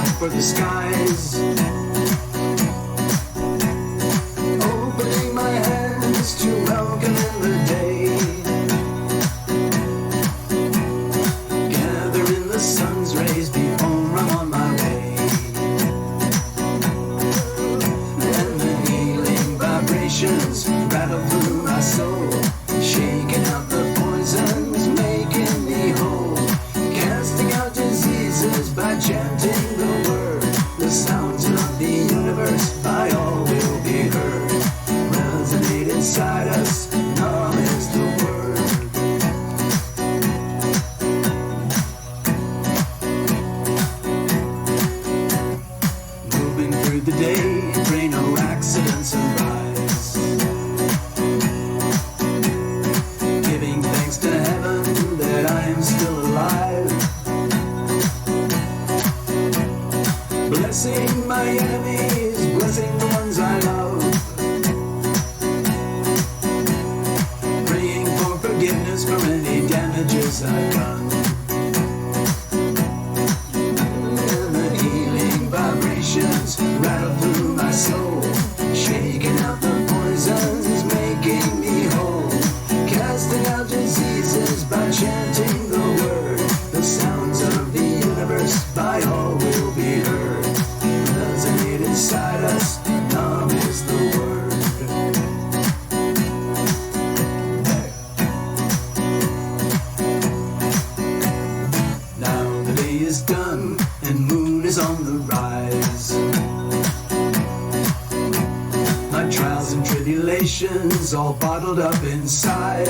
out for the skies. Opening my hands to welcome in the day. Gather in the sun's rays before I'm on my way. And the healing vibrations rattle through my soul, shaking out the poisons, making me whole. Casting out diseases by chanting the word. The sounds of the universe by all will be heard. Resonate inside us, numb is the word. Moving through the day, pray no accidents arise. Giving thanks to heaven that I am still alive. Blessing my enemies, blessing the ones I love. Praying for forgiveness for any damages I've done. And the healing vibrations rattle through my soul, shaking out the poisons, making me whole. Casting out diseases by chanting the word. The sounds of the universe by all will be heard. Resonate inside us, numb is the word. Now the day is done and moon is on the rise. My trials and tribulations all bottled up inside.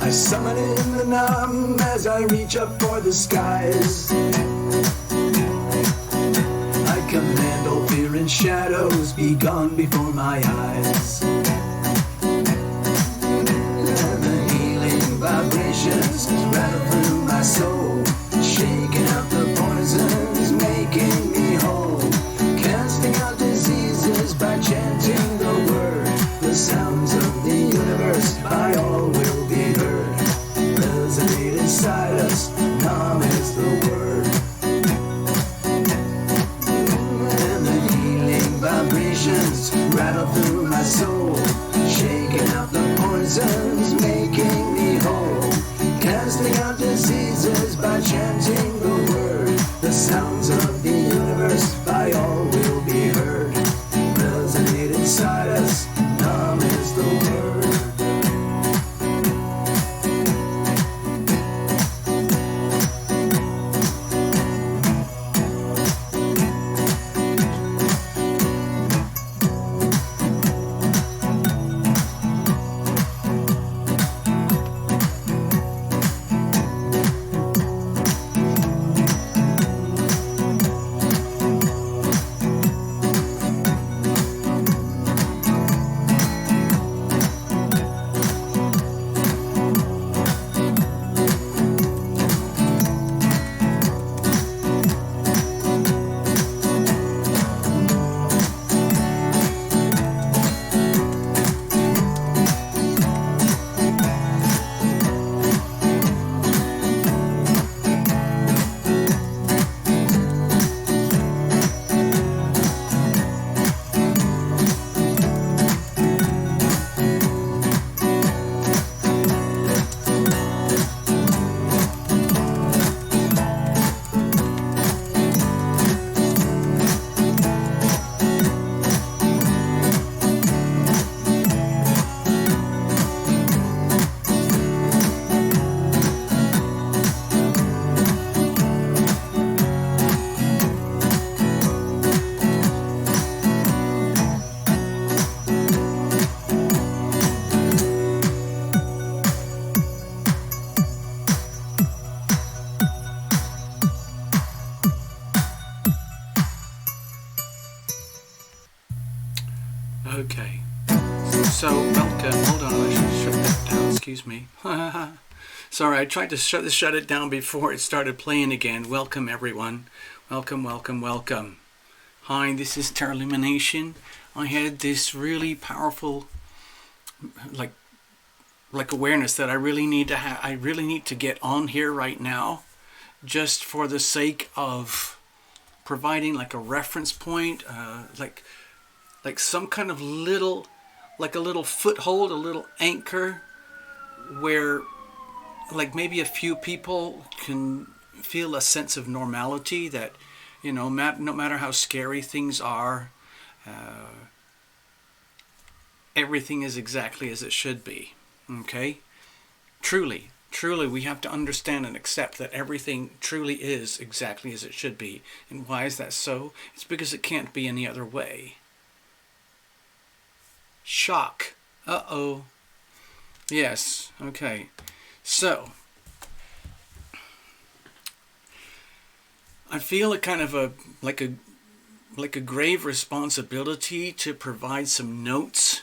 I summon in the numb as I reach up for the skies. I command all fear and shadows be gone before my eyes. And the healing vibrations rattle through my soul, shaking out the poisons, making me whole. Casting out diseases by chanting the word. The sounds of the universe by all will be heard. Resonate inside us, numb is the word. And the healing vibrations rattle through my soul, shaking out the poisons, making me whole. Casting out diseases by chanting the word. The sounds of the universe by all will be heard. Resonate inside us, numb is the word. Okay, so welcome. Hold on, I should shut that down. Excuse me. Sorry, I tried to shut it down before it started playing again. Welcome, everyone. Welcome, welcome, welcome. Hi, this is Lumination. I had this really powerful, like awareness that I really need to get on here right now, just for the sake of providing like a reference point, like some kind of little, like a little foothold, a little anchor where like maybe a few people can feel a sense of normality that, you know, no matter how scary things are, everything is exactly as it should be. Okay? Truly, we have to understand and accept that everything truly is exactly as it should be. And why is that so? It's because it can't be any other way. Shock. Uh-oh. Yes, okay. So, I feel a kind of like a grave responsibility to provide some notes,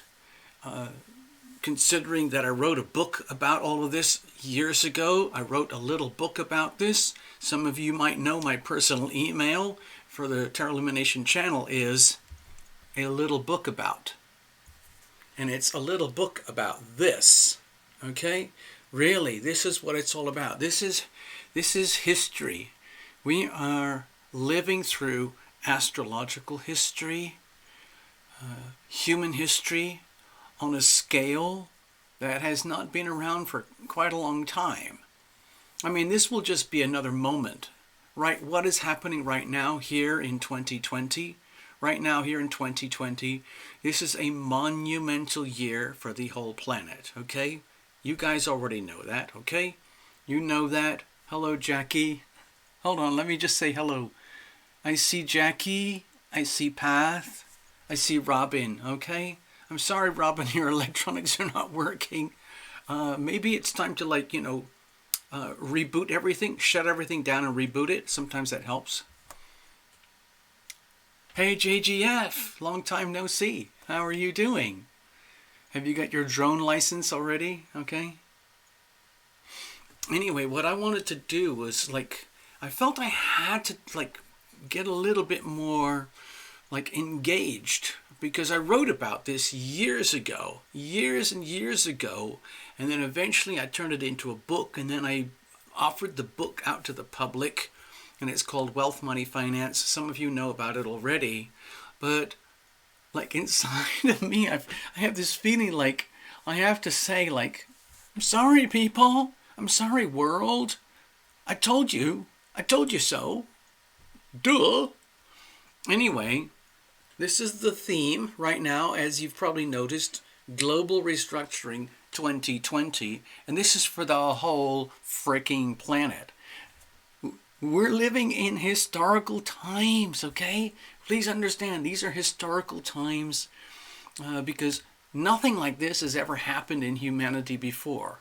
considering that I wrote a book about all of this years ago. I wrote a little book about this. Some of you might know my personal email for the Tarot Lumination channel is a little book about. And it's a little book about this. Okay? Really, this is what it's all about. This is history. We are living through astrological history, human history, on a scale that has not been around for quite a long time. I mean, this will just be another moment, right? What is happening right now here in 2020? Right now here in 2020, this is a monumental year for the whole planet, okay? You guys already know that, okay? You know that. Hello, Jackie. Hold on, let me just say hello. I see Jackie, I see Path, I see Robin, okay? I'm sorry, Robin, your electronics are not working. Maybe it's time to, like, reboot everything, shut everything down and reboot it. Sometimes that helps. Hey, JGF, long time no see. How are you doing? Have you got your drone license already? Okay. Anyway, what I wanted to do was, like, I felt I had to, like, get a little bit more, like, engaged, because I wrote about this years ago, years and years ago, and then eventually I turned it into a book, and then I offered the book out to the public, and it's called Wealth, Money, Finance. Some of you know about it already, but, like, inside of me, I have this feeling like I have to say, like, I'm sorry, people. I'm sorry, world. I told you so. Duh. Anyway, this is the theme right now, as you've probably noticed, Global Restructuring 2020, and this is for the whole freaking planet. We're living in historical times, okay? Please understand, these are historical times because nothing like this has ever happened in humanity before.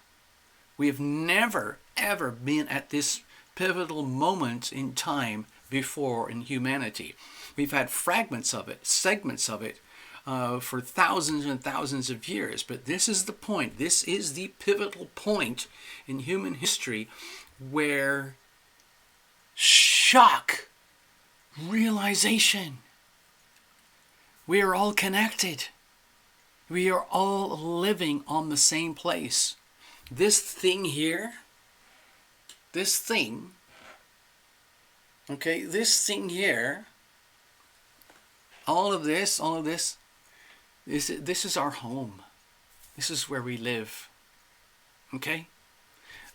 We have never, ever been at this pivotal moment in time before in humanity. We've had fragments of it, segments of it, for thousands and thousands of years. But this is the point. This is the pivotal point in human history where shock, realization, we are all connected. We are all living on the same place. This thing here, this thing here, all of this, this is our home. This is where we live. Okay?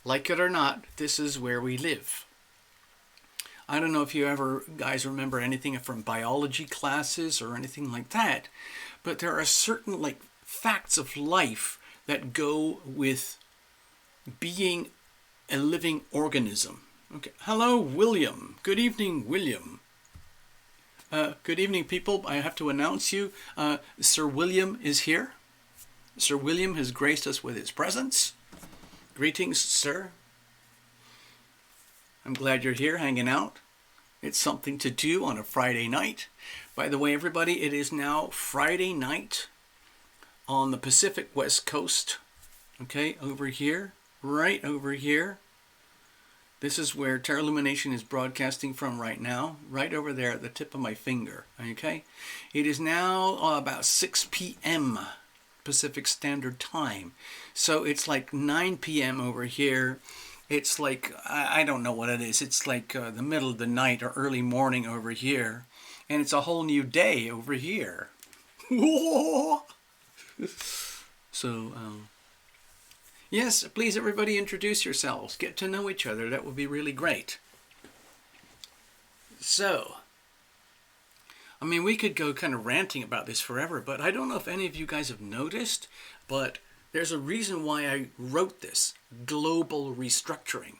Like it or not, this is where we live. I don't know if you ever guys remember anything from biology classes or anything like that, but there are certain, like, facts of life that go with being a living organism. Okay. Hello, William. Good evening, William. Good evening, people. I have to announce you. Sir William is here. Sir William has graced us with his presence. Greetings, sir. I'm glad you're here hanging out. It's something to do on a Friday night. By the way, everybody, it is now Friday night on the Pacific West Coast. Okay, over here, right over here. This is where Tarot Lumination is broadcasting from right now, right over there at the tip of my finger, okay? It is now about 6 p.m. Pacific Standard Time. So it's like 9 p.m. over here, It's like, I don't know what it is. It's like the middle of the night or early morning over here. And it's a whole new day over here. So, yes, please everybody introduce yourselves. Get to know each other. That would be really great. So, I mean, we could go kind of ranting about this forever, but I don't know if any of you guys have noticed, but there's a reason why I wrote this, global restructuring.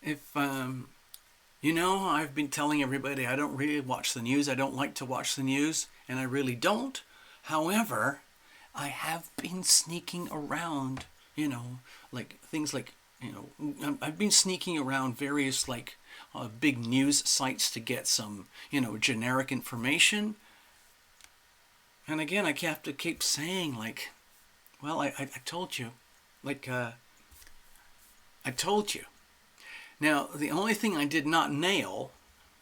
If, you know, I've been telling everybody I don't really watch the news. I don't like to watch the news, and I really don't. However, I have been sneaking around, you know, like things like, you know, I've been sneaking around various like big news sites to get some, you know, generic information. And again, I have to keep saying like, well, I told you, like, I told you. Now, the only thing I did not nail,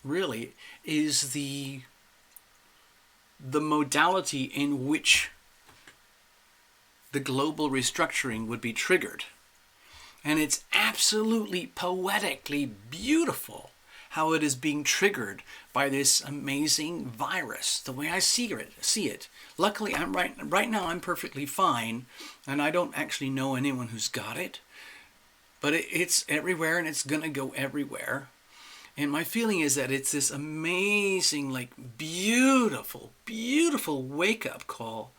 really, is the modality in which the global restructuring would be triggered. And it's absolutely poetically beautiful how it is being triggered by this amazing virus, the way I see it. Luckily, right now I'm perfectly fine, and I don't actually know anyone who's got it. But it's everywhere, and it's going to go everywhere. And my feeling is that it's this amazing, like, beautiful, beautiful wake-up call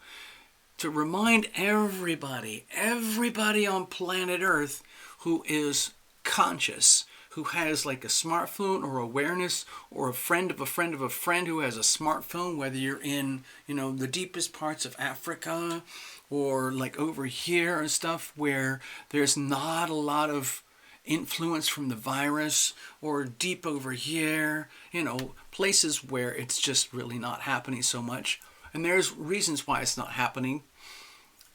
to remind everybody on planet Earth who is conscious, who has like a smartphone or awareness, or a friend of a friend of a friend who has a smartphone, whether you're in, you know, the deepest parts of Africa or like over here and stuff where there's not a lot of influence from the virus, or deep over here, you know, places where it's just really not happening so much. And there's reasons why it's not happening.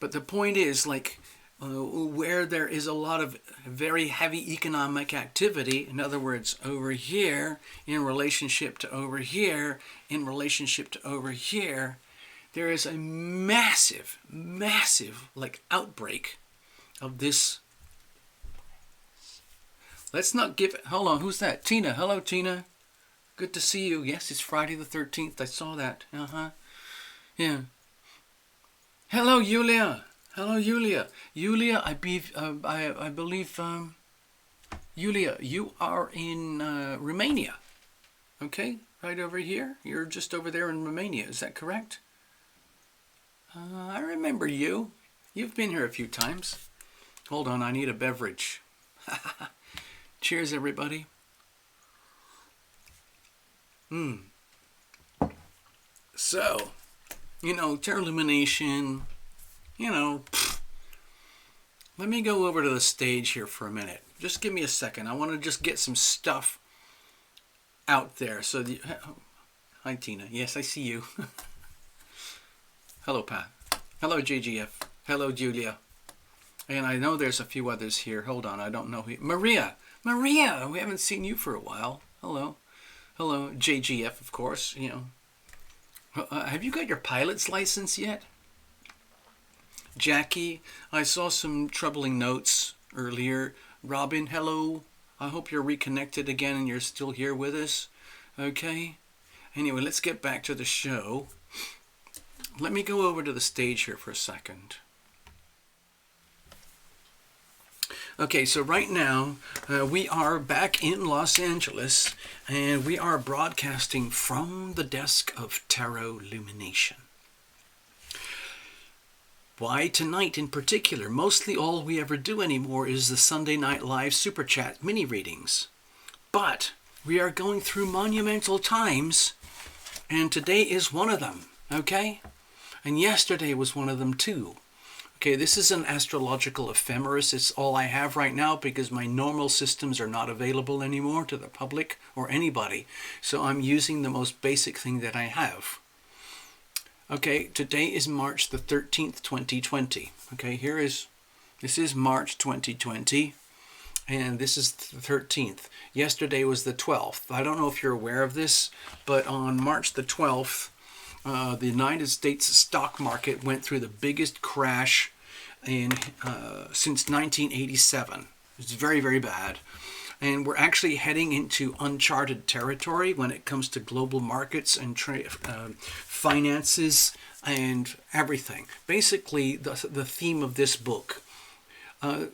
But the point is, like, where there is a lot of very heavy economic activity, in other words, over here, in relationship to over here, in relationship to over here, there is a massive, massive, like, outbreak of this. Let's not give it. Hold on, who's that? Tina. Hello, Tina. Good to see you. Yes, it's Friday the 13th. I saw that. Yeah. Hello, Yulia. Hello, Yulia. Yulia, I believe, Yulia, you are in Romania. Okay, right over here. You're just over there in Romania. Is that correct? I remember you. You've been here a few times. Hold on, I need a beverage. Cheers, everybody. So, you know, Lumination, you know, let me go over to the stage here for a minute. Just give me a second. I want to just get some stuff out there. So, hi, Tina. Yes, I see you. Hello, Pat. Hello, JGF. Hello, Julia. And I know there's a few others here. Hold on, I don't know who. Maria, we haven't seen you for a while. Hello, JGF, of course. You know, have you got your pilot's license yet? Jackie, I saw some troubling notes earlier. Robin, hello. I hope you're reconnected again and you're still here with us. Okay. Anyway, let's get back to the show. Let me go over to the stage here for a second. Okay, so right now we are back in Los Angeles, and we are broadcasting from the desk of Tarot Lumination. Why tonight in particular? Mostly all we ever do anymore is the Sunday Night Live Super Chat mini readings. But we are going through monumental times, and today is one of them, okay? And yesterday was one of them too. Okay, this is an astrological ephemeris. It's all I have right now because my normal systems are not available anymore to the public or anybody. So I'm using the most basic thing that I have. Okay, today is March the 13th, 2020. Okay, this is March 2020, and this is the 13th. Yesterday was the 12th. I don't know if you're aware of this, but on March the 12th, the United States stock market went through the biggest crash since 1987. It's very, very bad. And we're actually heading into uncharted territory when it comes to global markets and finances and everything. Basically, the theme of this book.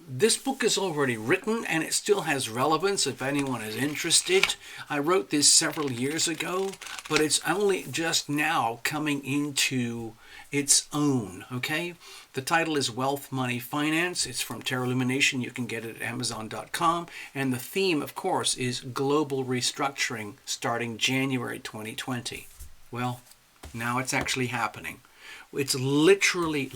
This book is already written and it still has relevance if anyone is interested. I wrote this several years ago, but it's only just now coming into its own, okay? The title is Wealth, Money, Finance. It's from Lumination. You can get it at Amazon.com. And the theme, of course, is global restructuring starting January 2020. Well, now it's actually happening. It's literally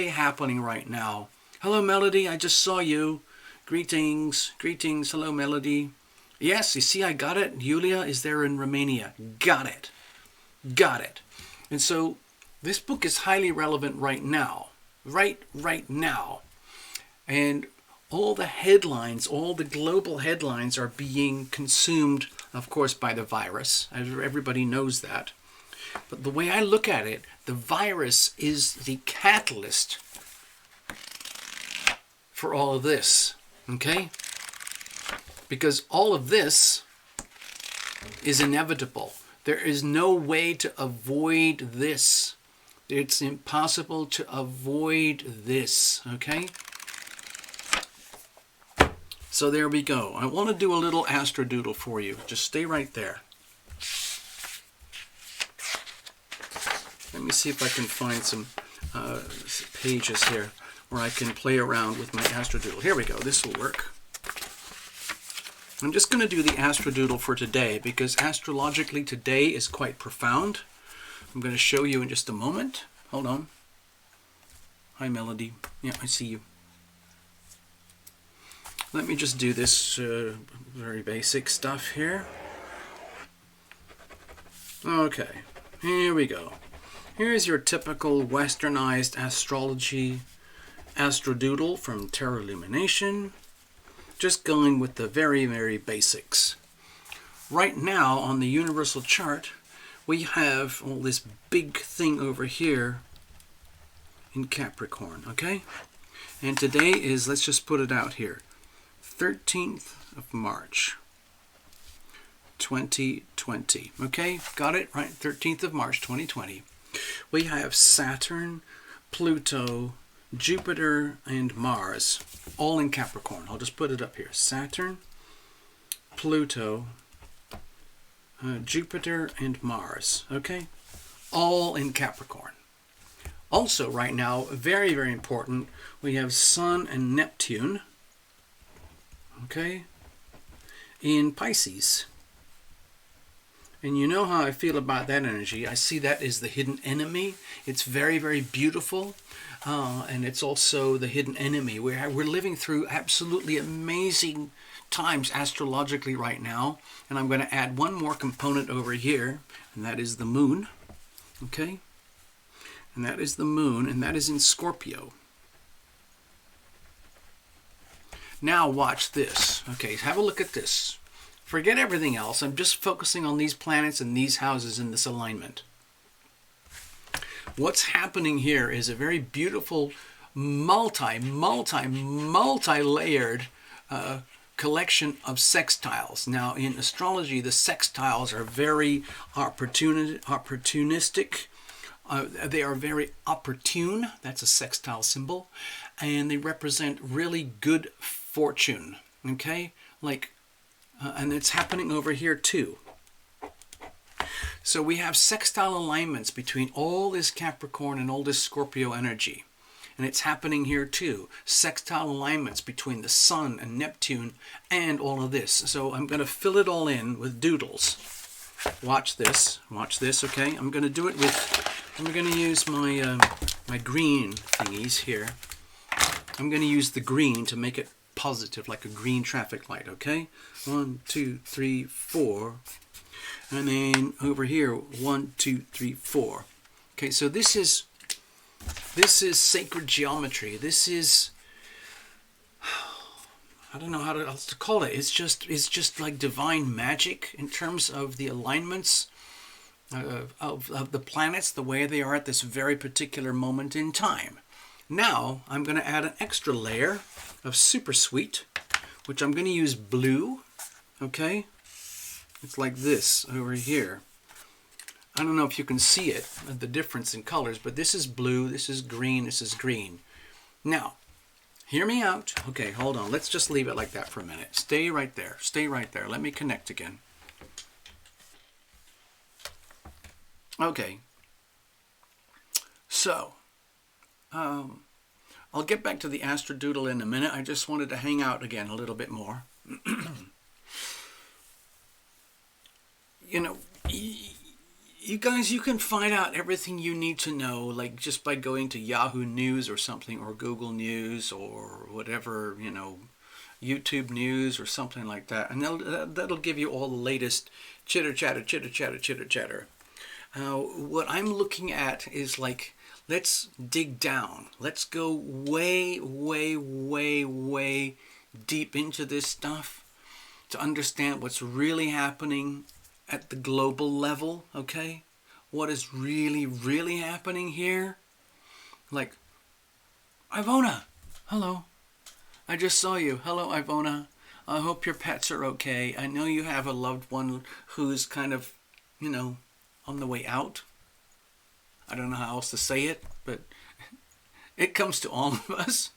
happening right now. Hello, Melody. I just saw you. Greetings. Greetings. Hello, Melody. Yes, you see, I got it. Yulia is there in Romania. Got it. Got it. And so this book is highly relevant right now. Right now. And all the headlines, all the global headlines are being consumed, of course, by the virus. Everybody knows that. But the way I look at it, the virus is the catalyst for all of this, okay? Because all of this is inevitable. There is no way to avoid this. It's impossible to avoid this, okay? So there we go. I want to do a little astrodoodle for you. Just stay right there. Let me see if I can find some pages here where I can play around with my astrodoodle. Here we go. This will work. I'm just going to do the astrodoodle for today because astrologically today is quite profound. I'm going to show you in just a moment. Hold on. Hi, Melody. Yeah, I see you. Let me just do this very basic stuff here. Okay, here we go. Here's your typical westernized astrology astrodoodle from Lumination. Just going with the very, very basics. Right now on the universal chart, we have all this big thing over here in Capricorn, okay? And today is, let's just put it out here, 13th of March, 2020. Okay, got it? Right, 13th of March, 2020. We have Saturn, Pluto, Jupiter, and Mars, all in Capricorn. I'll just put it up here. Saturn, Pluto, Jupiter, and Mars. Okay? All in Capricorn. Also, right now, very, very important, we have Sun and Neptune, okay, in Pisces. And you know how I feel about that energy. I see that as the hidden enemy. It's very, very beautiful. And it's also the hidden enemy. We're living through absolutely amazing times astrologically right now. And I'm going to add one more component over here. And that is the moon. Okay? And that is the moon. And that is in Scorpio. Now watch this. Okay, have a look at this. Forget everything else. I'm just focusing on these planets and these houses in this alignment. What's happening here is a very beautiful multi-layered collection of sextiles. Now, in astrology, the sextiles are very opportunistic. They are very opportune. That's a sextile symbol. And they represent really good fortune. Okay? And it's happening over here too. So we have sextile alignments between all this Capricorn and all this Scorpio energy. And it's happening here too. Sextile alignments between the Sun and Neptune and all of this. So I'm going to fill it all in with doodles. Watch this, okay? I'm going to do it with, I'm going to use my, my green thingies here. I'm going to use the green to make it positive, like a green traffic light, okay? 1, 2, 3, 4. And then over here, 1, 2, 3, 4. Okay, so this is sacred geometry. This is, I don't know how else to call it. It's just like divine magic in terms of the alignments of the planets, the way they are at this very particular moment in time. Now, I'm going to add an extra layer of super sweet which I'm going to use blue, okay? It's like this over here. I don't know if you can see it, the difference in colors, but this is blue, this is green, this is green. Now, hear me out. Okay, hold on. Let's just leave it like that for a minute. Stay right there. Stay right there. Let me connect again. Okay. So, I'll get back to the astrodoodle in a minute. I just wanted to hang out again a little bit more. You know, you guys, you can find out everything you need to know, like just by going to Yahoo News or something, or Google News, or whatever, you know, YouTube News or something like that. And that'll give you all the latest chitter chatter. What I'm looking at is like, let's dig down. Let's go way deep into this stuff to understand what's really happening at the global level, okay? What is really happening here? Like, Ivona, hello. I just saw you. Hello, Ivona. I hope your pets are okay. I know you have a loved one who's kind of, you know, on the way out. I don't know how else to say it, but it comes to all of us.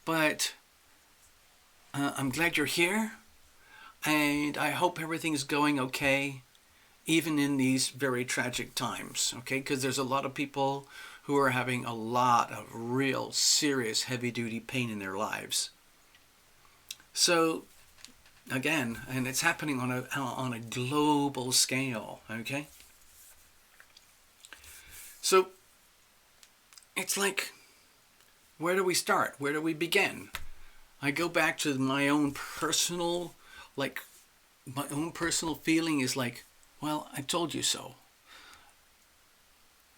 But I'm glad you're here. And I hope everything's going okay, even in these very tragic times, okay? Because there's a lot of people who are having a lot of real serious heavy-duty pain in their lives. So, again, and it's happening on a global scale, okay? So, it's like, where do we start? Where do we begin? I go back to my own personal feeling is like, well, I told you so.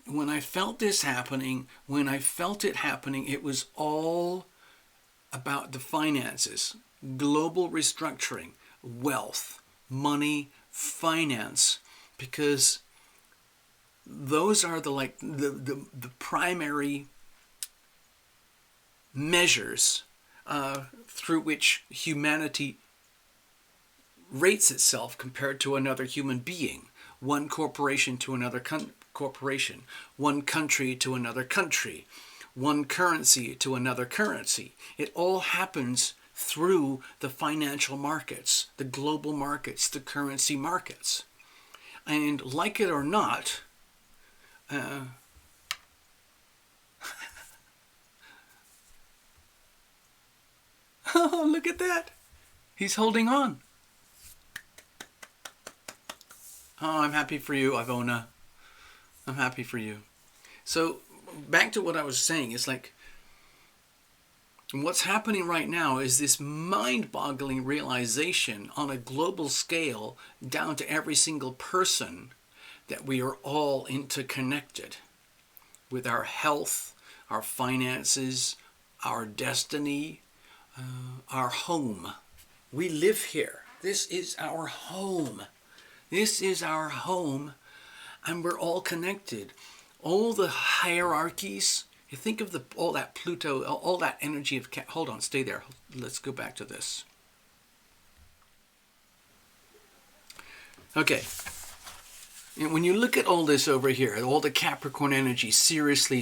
When I felt this happening, it was all about the finances, global restructuring, wealth, money, finance, because those are the primary measures through which humanity rates itself compared to another human being, one corporation to another corporation, one country to another country, one currency to another currency. It all happens through the financial markets, the global markets, the currency markets. And like it or not, oh, look at that. He's holding on. Oh, I'm happy for you, Ivona. I'm happy for you. So, back to what I was saying, it's like, what's happening right now is this mind-boggling realization on a global scale, down to every single person, that we are all interconnected with our health, our finances, our destiny, our home. We live here. This is our home. This is our home, and we're all connected. All the hierarchies, you think of all that Pluto, all that energy of... Hold on, stay there. Let's go back to this. Okay. And when you look at all this over here, all the Capricorn energy seriously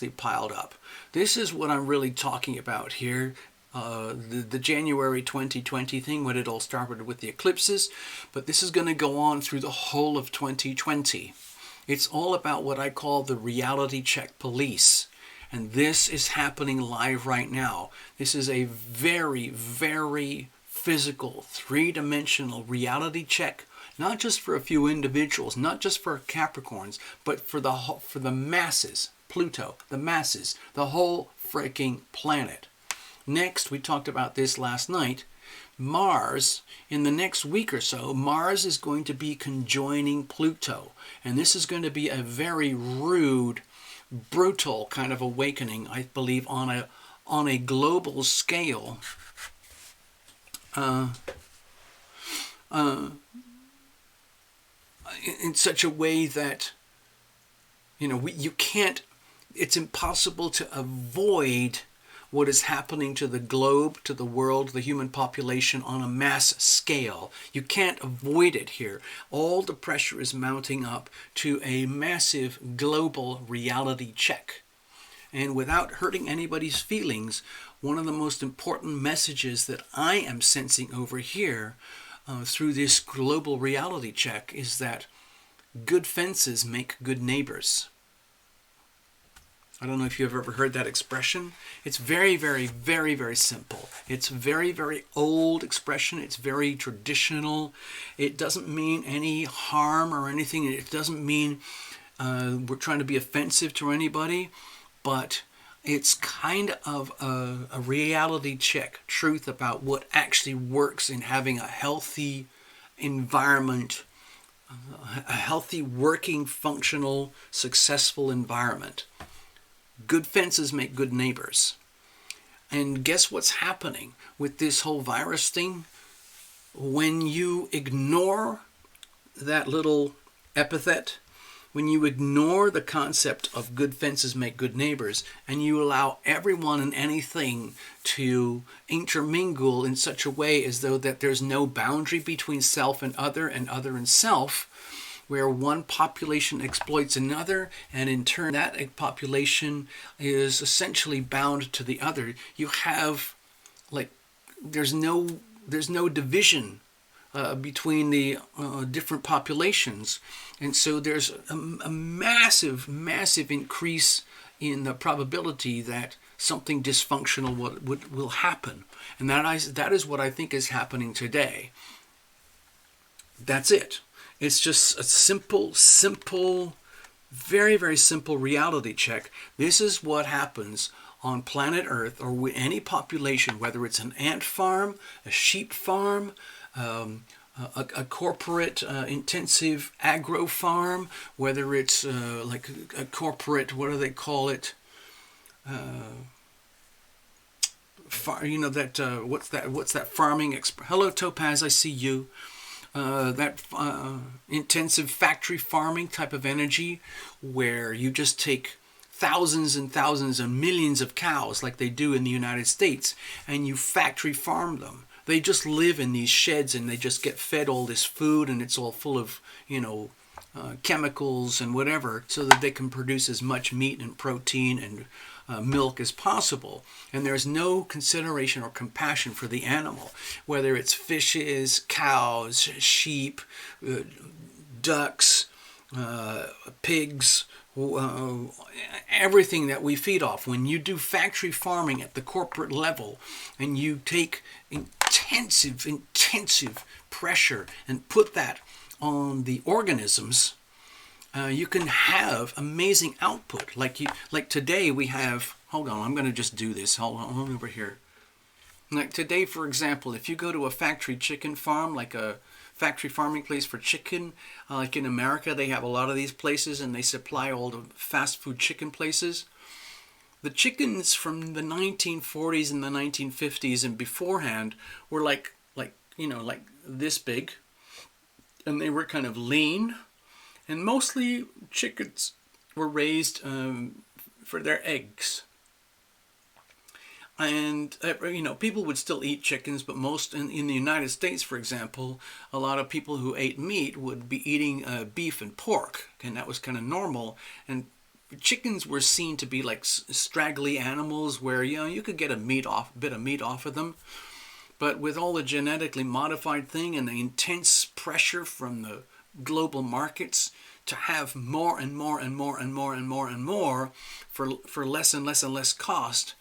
piled up, this is what I'm really talking about here. The January 2020 thing, when it all started with the eclipses, but this is going to go on through the whole of 2020. It's all about what I call the reality check police, and this is happening live right now. This is a very physical, three-dimensional reality check, not just for a few individuals, not just for Capricorns, but for the masses, Pluto, the masses, the whole freaking planet. Next, we talked about this last night, Mars, in the next week or so, Mars is going to be conjoining Pluto. And this is going to be a very rude, brutal kind of awakening, I believe, on a global scale. In such a way that, you can't, it's impossible to avoid what is happening to the globe, to the world, the human population on a mass scale. You can't avoid it here. All the pressure is mounting up to a massive global reality check. And without hurting anybody's feelings, one of the most important messages that I am sensing over here through this global reality check is that good fences make good neighbors. I don't know if you've ever heard that expression. It's very, very, very, very simple. It's very, very old expression. It's very traditional. It doesn't mean any harm or anything. It doesn't mean we're trying to be offensive to anybody, but it's kind of a reality check, truth about what actually works in having a healthy environment, a healthy, working, functional, successful environment. Good fences make good neighbors. And guess what's happening with this whole virus thing? When you ignore that little epithet, when you ignore the concept of good fences make good neighbors, and you allow everyone and anything to intermingle in such a way as though that there's no boundary between self and other and self, where one population exploits another, and in turn that population is essentially bound to the other. You have, like, there's no division between the different populations, and so there's a massive increase in the probability that something dysfunctional will happen, and that is what I think is happening today. That's it. It's just a simple, very, very simple reality check. This is what happens on planet Earth or with any population, whether it's an ant farm, a sheep farm, a corporate intensive agro farm, whether it's like a corporate, what do they call it? What's that farming? Hello, Topaz, I see you. That intensive factory farming type of energy, where you just take thousands and thousands and millions of cows like they do in the United States, and you factory farm them. They just live in these sheds and they just get fed all this food, and it's all full of, chemicals and whatever, so that they can produce as much meat and protein and milk as possible. And there's no consideration or compassion for the animal, whether it's fishes, cows, sheep, ducks, pigs, everything that we feed off. When you do factory farming at the corporate level and you take intensive pressure and put that on the organisms, you can have amazing output. Like today we have, hold on, I'm going to just do this. Hold on over here. Like today, for example, if you go to a factory chicken farm, like a factory farming place for chicken, like in America, they have a lot of these places and they supply all the fast food chicken places. The chickens from the 1940s and the 1950s and beforehand were like this big, and they were kind of lean. And mostly chickens were raised for their eggs. And, people would still eat chickens, but most in the United States, for example, a lot of people who ate meat would be eating beef and pork. And that was kind of normal. And chickens were seen to be like straggly animals where, you could get a bit of meat off of them. But with all the genetically modified thing and the intense pressure from the global markets to have more and more and more and more and more and more for less and less and less cost,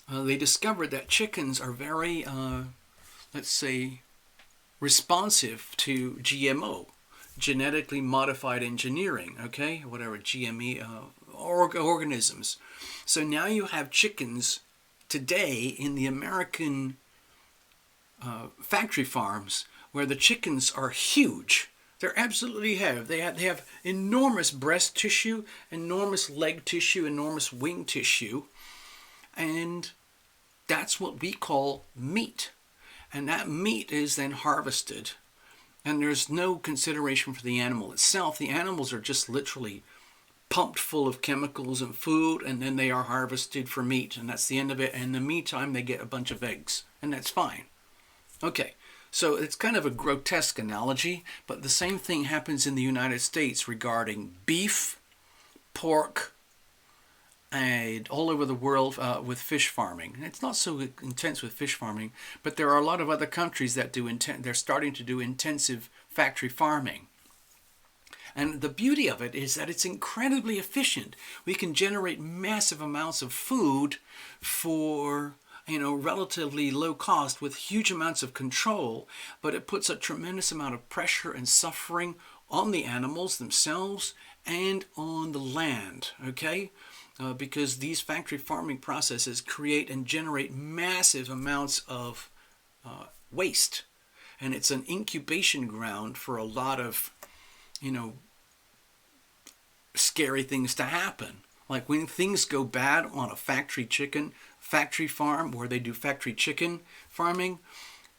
they discovered that chickens are very, let's say, responsive to GMO, genetically modified engineering, okay, whatever, GME organisms. So now you have chickens today in the American factory farms where the chickens are huge. They're absolutely have. They have enormous breast tissue, enormous leg tissue, enormous wing tissue, and that's what we call meat. And that meat is then harvested, and there's no consideration for the animal itself. The animals are just literally pumped full of chemicals and food, and then they are harvested for meat, and that's the end of it. And in the meantime, they get a bunch of eggs, and that's fine. Okay, so it's kind of a grotesque analogy, but the same thing happens in the United States regarding beef, pork, and all over the world with fish farming. It's not so intense with fish farming, but there are a lot of other countries that they're starting to do intensive factory farming. And the beauty of it is that it's incredibly efficient. We can generate massive amounts of food for, relatively low cost with huge amounts of control, but it puts a tremendous amount of pressure and suffering on the animals themselves and on the land, okay? Because these factory farming processes create and generate massive amounts of waste. And it's an incubation ground for a lot of, scary things to happen. Like when things go bad on a factory farm where they do factory chicken farming,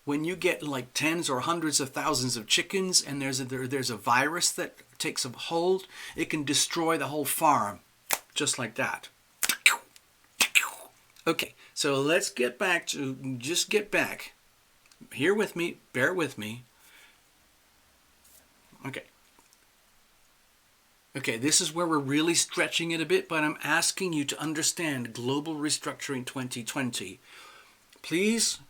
when you get like tens or hundreds of thousands of chickens and there's a virus that takes a hold, it can destroy the whole farm just like that. Okay, so let's get back. Here with me, bear with me. Okay, this is where we're really stretching it a bit, but I'm asking you to understand Global Restructuring 2020. Please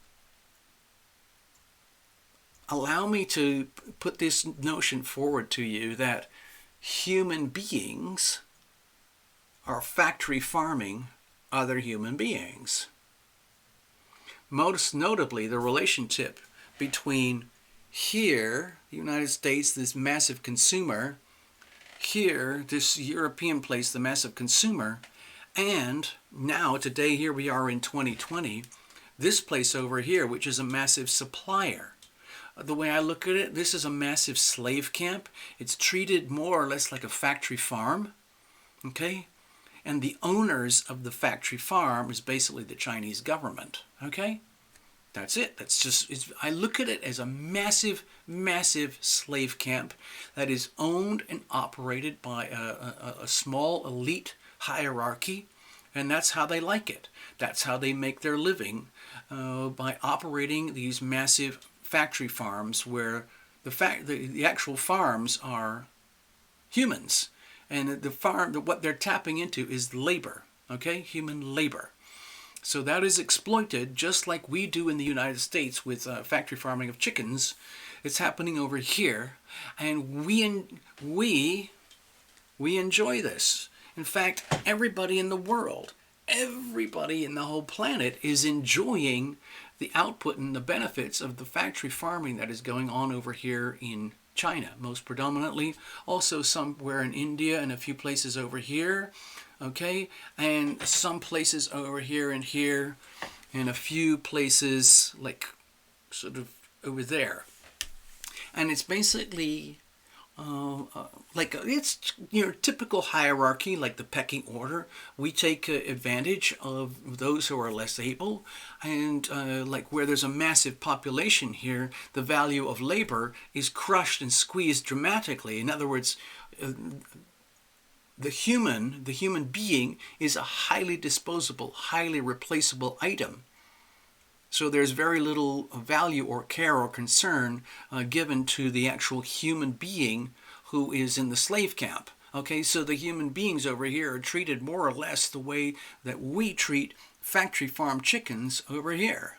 allow me to put this notion forward to you that human beings are factory farming other human beings. Most notably, the relationship between here, the United States, this massive consumer, here, this European place, the massive consumer, and now, today, here we are in 2020, this place over here, which is a massive supplier. The way I look at it, this is a massive slave camp. It's treated more or less like a factory farm, okay? And the owners of the factory farm is basically the Chinese government, okay? That's it. I look at it as a massive, massive slave camp that is owned and operated by a small elite hierarchy, and that's how they like it. That's how they make their living, by operating these massive factory farms where the actual farms are humans, and what they're tapping into is labor, okay? Human labor. So that is exploited just like we do in the United States with factory farming of chickens. It's happening over here, and we enjoy this. In fact, everybody in the world, everybody in the whole planet is enjoying the output and the benefits of the factory farming that is going on over here in China, most predominantly. Also somewhere in India and a few places over here. Okay, and some places over here, and a few places like sort of over there. And it's basically it's typical hierarchy, like the pecking order. We take advantage of those who are less able, and like where there's a massive population here, the value of labor is crushed and squeezed dramatically. In other words, the human being is a highly disposable, highly replaceable item. So there's very little value or care or concern given to the actual human being who is in the slave camp. Okay, so the human beings over here are treated more or less the way that we treat factory farm chickens over here.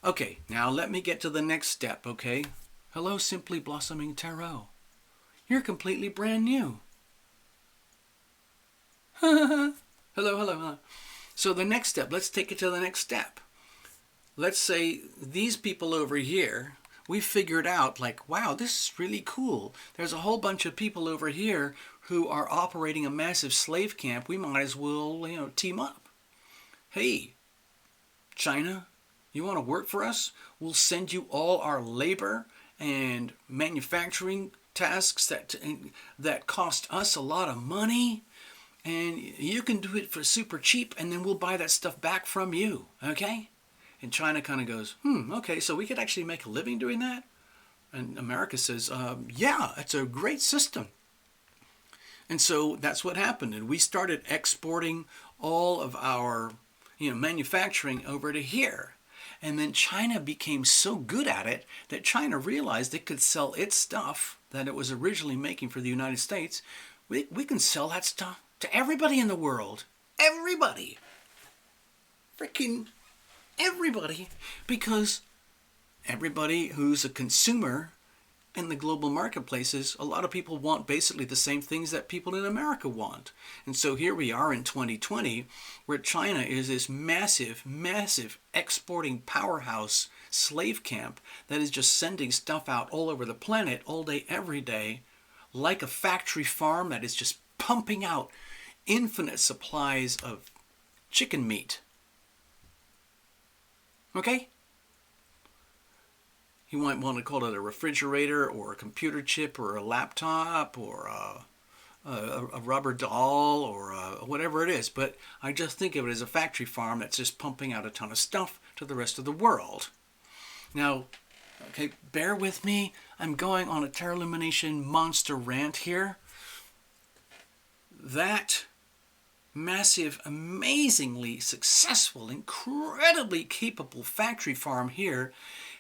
Okay, now let me get to the next step, okay? Hello, Simply Blossoming Tarot. You're completely brand new. hello. So the next step, let's take it to the next step. Let's say these people over here, we figured out like, wow, this is really cool. There's a whole bunch of people over here who are operating a massive slave camp. We might as well, team up. Hey, China, you want to work for us? We'll send you all our labor and manufacturing tasks that cost us a lot of money. And you can do it for super cheap, and then we'll buy that stuff back from you, okay? And China kind of goes, okay, so we could actually make a living doing that? And America says, yeah, it's a great system. And so that's what happened. And we started exporting all of our manufacturing over to here. And then China became so good at it that China realized it could sell its stuff that it was originally making for the United States. We can sell that stuff to everybody in the world. Everybody. Freaking everybody. Because everybody who's a consumer in the global marketplaces, a lot of people want basically the same things that people in America want. And so here we are in 2020, where China is this massive, massive exporting powerhouse slave camp that is just sending stuff out all over the planet all day, every day, like a factory farm that is just pumping out infinite supplies of chicken meat. Okay? You might want to call it a refrigerator or a computer chip or a laptop or a rubber doll or whatever it is. But I just think of it as a factory farm that's just pumping out a ton of stuff to the rest of the world. Now, okay, bear with me. I'm going on a Terralumination monster rant here. That massive, amazingly successful, incredibly capable factory farm here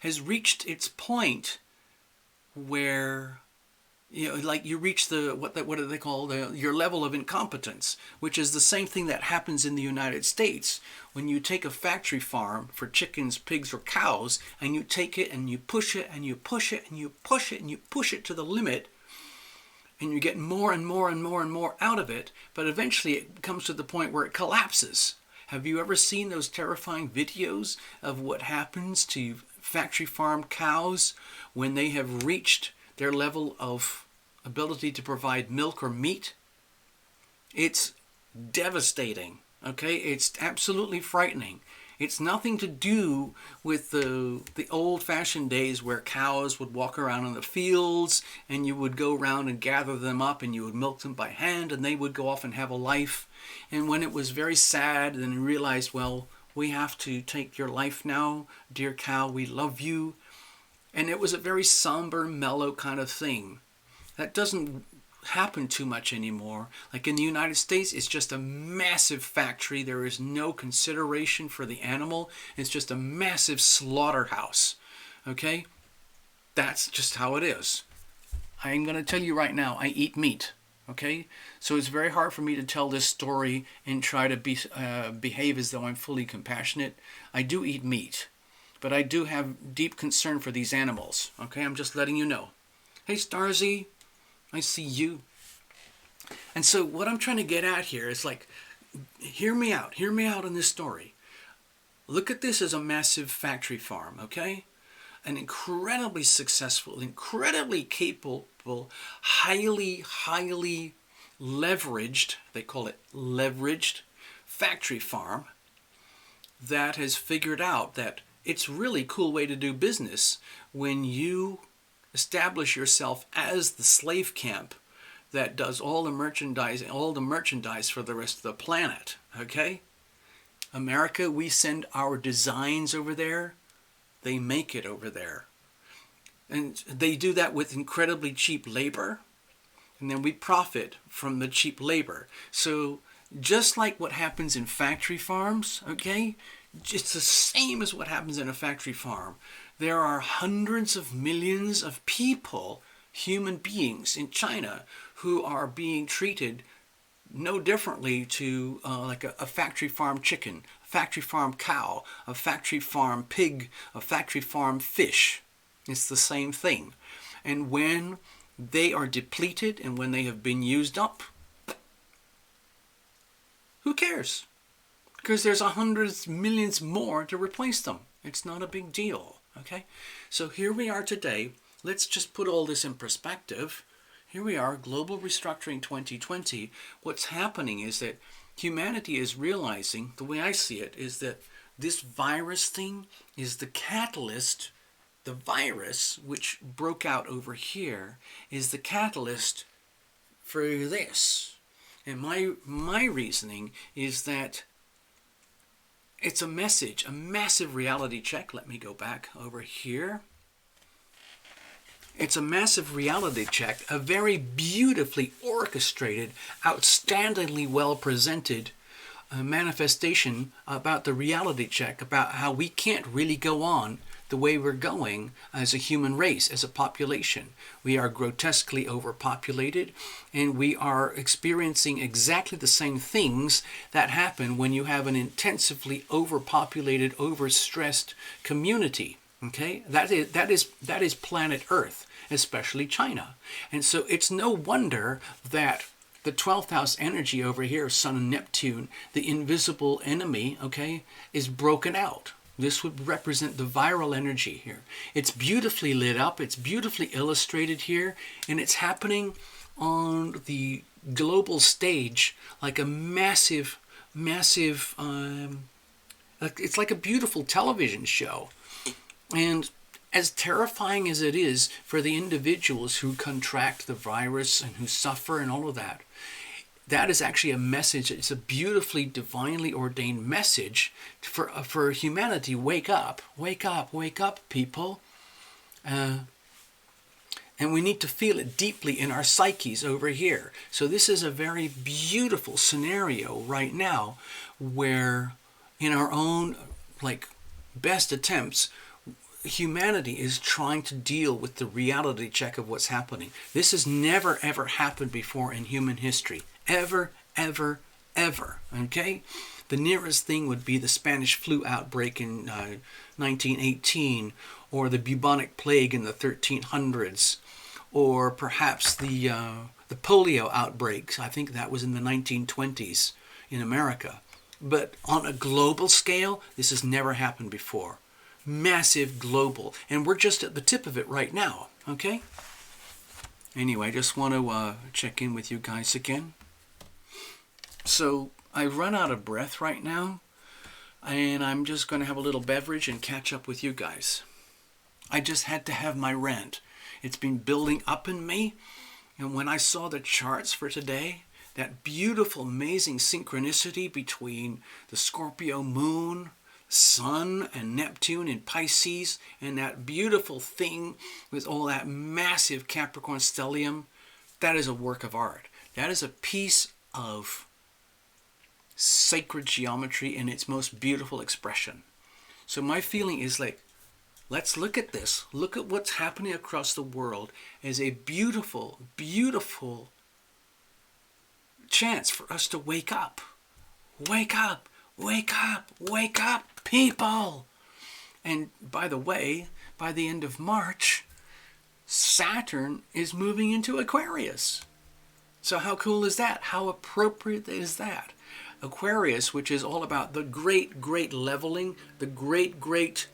has reached its point where, like you reach what do they call your level of incompetence, which is the same thing that happens in the United States when you take a factory farm for chickens, pigs, or cows, and you take it and you push it and you push it and you push it and you push it to the limit, and you get more and more and more and more out of it, but eventually it comes to the point where it collapses. Have you ever seen those terrifying videos of what happens to factory farm cows when they have reached their level of ability to provide milk or meat? It's devastating, okay? It's absolutely frightening. It's nothing to do with the old-fashioned days where cows would walk around in the fields and you would go around and gather them up and you would milk them by hand and they would go off and have a life. And when it was very sad, then you realized, well, we have to take your life now, dear cow, we love you. And it was a very somber, mellow kind of thing. That doesn't happen too much anymore. Like in the United States, it's just a massive factory. There is no consideration for the animal. It's just a massive slaughterhouse. Okay? That's just how it is. I'm going to tell you right now, I eat meat. Okay? So it's very hard for me to tell this story and try to behave as though I'm fully compassionate. I do eat meat. But I do have deep concern for these animals. Okay? I'm just letting you know. Hey, Starzy. I see you. And so what I'm trying to get at here is like, hear me out in this story. Look at this as a massive factory farm, okay? An incredibly successful, incredibly capable, highly leveraged, they call it leveraged, factory farm that has figured out that it's a really cool way to do business when you establish yourself as the slave camp that does all the merchandise for the rest of the planet, okay? America, we send our designs over there. They make it over there. And they do that with incredibly cheap labor. And then we profit from the cheap labor. So just like what happens in factory farms, okay? It's the same as what happens in a factory farm. There are hundreds of millions of people, human beings in China, who are being treated no differently to like a factory farm chicken, a factory farm cow, a factory farm pig, a factory farm fish. It's the same thing. And when they are depleted and when they have been used up, who cares? Because there's hundreds, millions more to replace them. It's not a big deal. Okay, so here we are today. Let's just put all this in perspective. Here we are, Global Restructuring 2020. What's happening is that humanity is realizing, the way I see it, is that this virus thing is the catalyst. The virus, which broke out over here, is the catalyst for this. And my reasoning is that it's a message, a massive reality check. Let me go back over here. It's a massive reality check, a very beautifully orchestrated, outstandingly well presented manifestation about the reality check, about how we can't really go on the way we're going as a human race, as a population. We are grotesquely overpopulated, and we are experiencing exactly the same things that happen when you have an intensively overpopulated, overstressed community. Okay, that is planet Earth, especially China. And so it's no wonder that the 12th house energy over here, Sun and Neptune, the invisible enemy, okay, is broken out. This would represent the viral energy here. It's beautifully lit up, it's beautifully illustrated here, and it's happening on the global stage like a massive, it's like a beautiful television show. And as terrifying as it is for the individuals who contract the virus and who suffer and all of that, that is actually a message. It's a beautifully, divinely ordained message for humanity. Wake up, wake up, wake up, people. And we need to feel it deeply in our psyches over here. So this is a very beautiful scenario right now where in our own best attempts, humanity is trying to deal with the reality check of what's happening. This has never, ever happened before in human history. Ever, ever, ever. Okay? The nearest thing would be the Spanish flu outbreak in 1918, or the bubonic plague in the 1300s, or perhaps the polio outbreaks. I think that was in the 1920s in America. But on a global scale, this has never happened before. Massive global, and we're just at the tip of it right now. Okay, anyway, I just want to check in with you guys again. So I've run out of breath right now, and I'm just going to have a little beverage and catch up with you guys. I just had to have my rant. It's been building up in me, and when I saw the charts for today, that beautiful, amazing synchronicity between the Scorpio moon, Sun and Neptune in Pisces, and that beautiful thing with all that massive Capricorn stellium, that is a work of art. That is a piece of sacred geometry in its most beautiful expression. So my feeling is let's look at this. Look at what's happening across the world as a beautiful, beautiful chance for us to wake up. Wake up, wake up, wake up, people. And by the way, by the end of March, Saturn is moving into Aquarius. So how cool is that? How appropriate is that? Aquarius, which is all about the great, great leveling, the great, great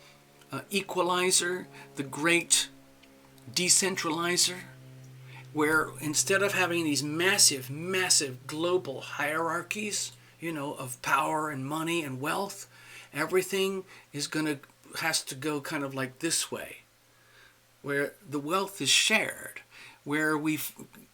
equalizer, the great decentralizer, where instead of having these massive, massive global hierarchies, of power and money and wealth, everything has to go kind of like this way, where the wealth is shared, where we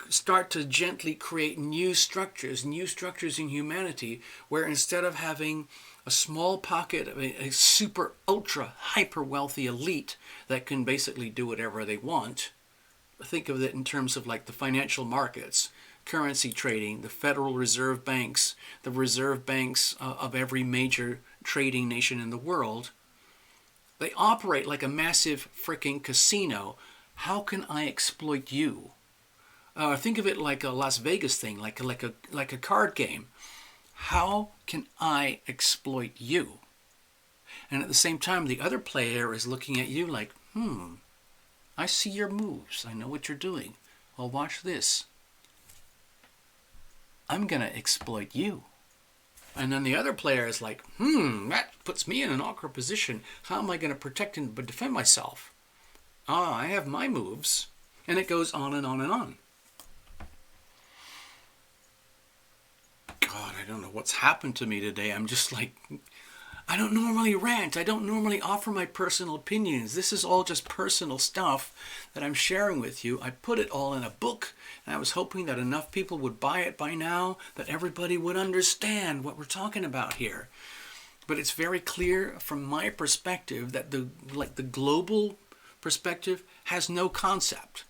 start to gently create new structures in humanity, where instead of having a small pocket of a super ultra hyper wealthy elite that can basically do whatever they want, think of it in terms of the financial markets, currency trading, the Federal Reserve banks, the reserve banks of every major trading nation in the world. They operate like a massive freaking casino. How can I exploit you? Think of it like a Las Vegas thing, like a card game. How can I exploit you? And at the same time, the other player is looking at you like, I see your moves. I know what you're doing. Well, watch this. I'm going to exploit you. And then the other player is like, that puts me in an awkward position. How am I going to protect and defend myself? I have my moves. And it goes on and on and on. God, I don't know what's happened to me today. I'm just I don't normally rant. I don't normally offer my personal opinions. This is all just personal stuff that I'm sharing with you. I put it all in a book, and I was hoping that enough people would buy it by now, that everybody would understand what we're talking about here. But it's very clear from my perspective that the global perspective, has no concept.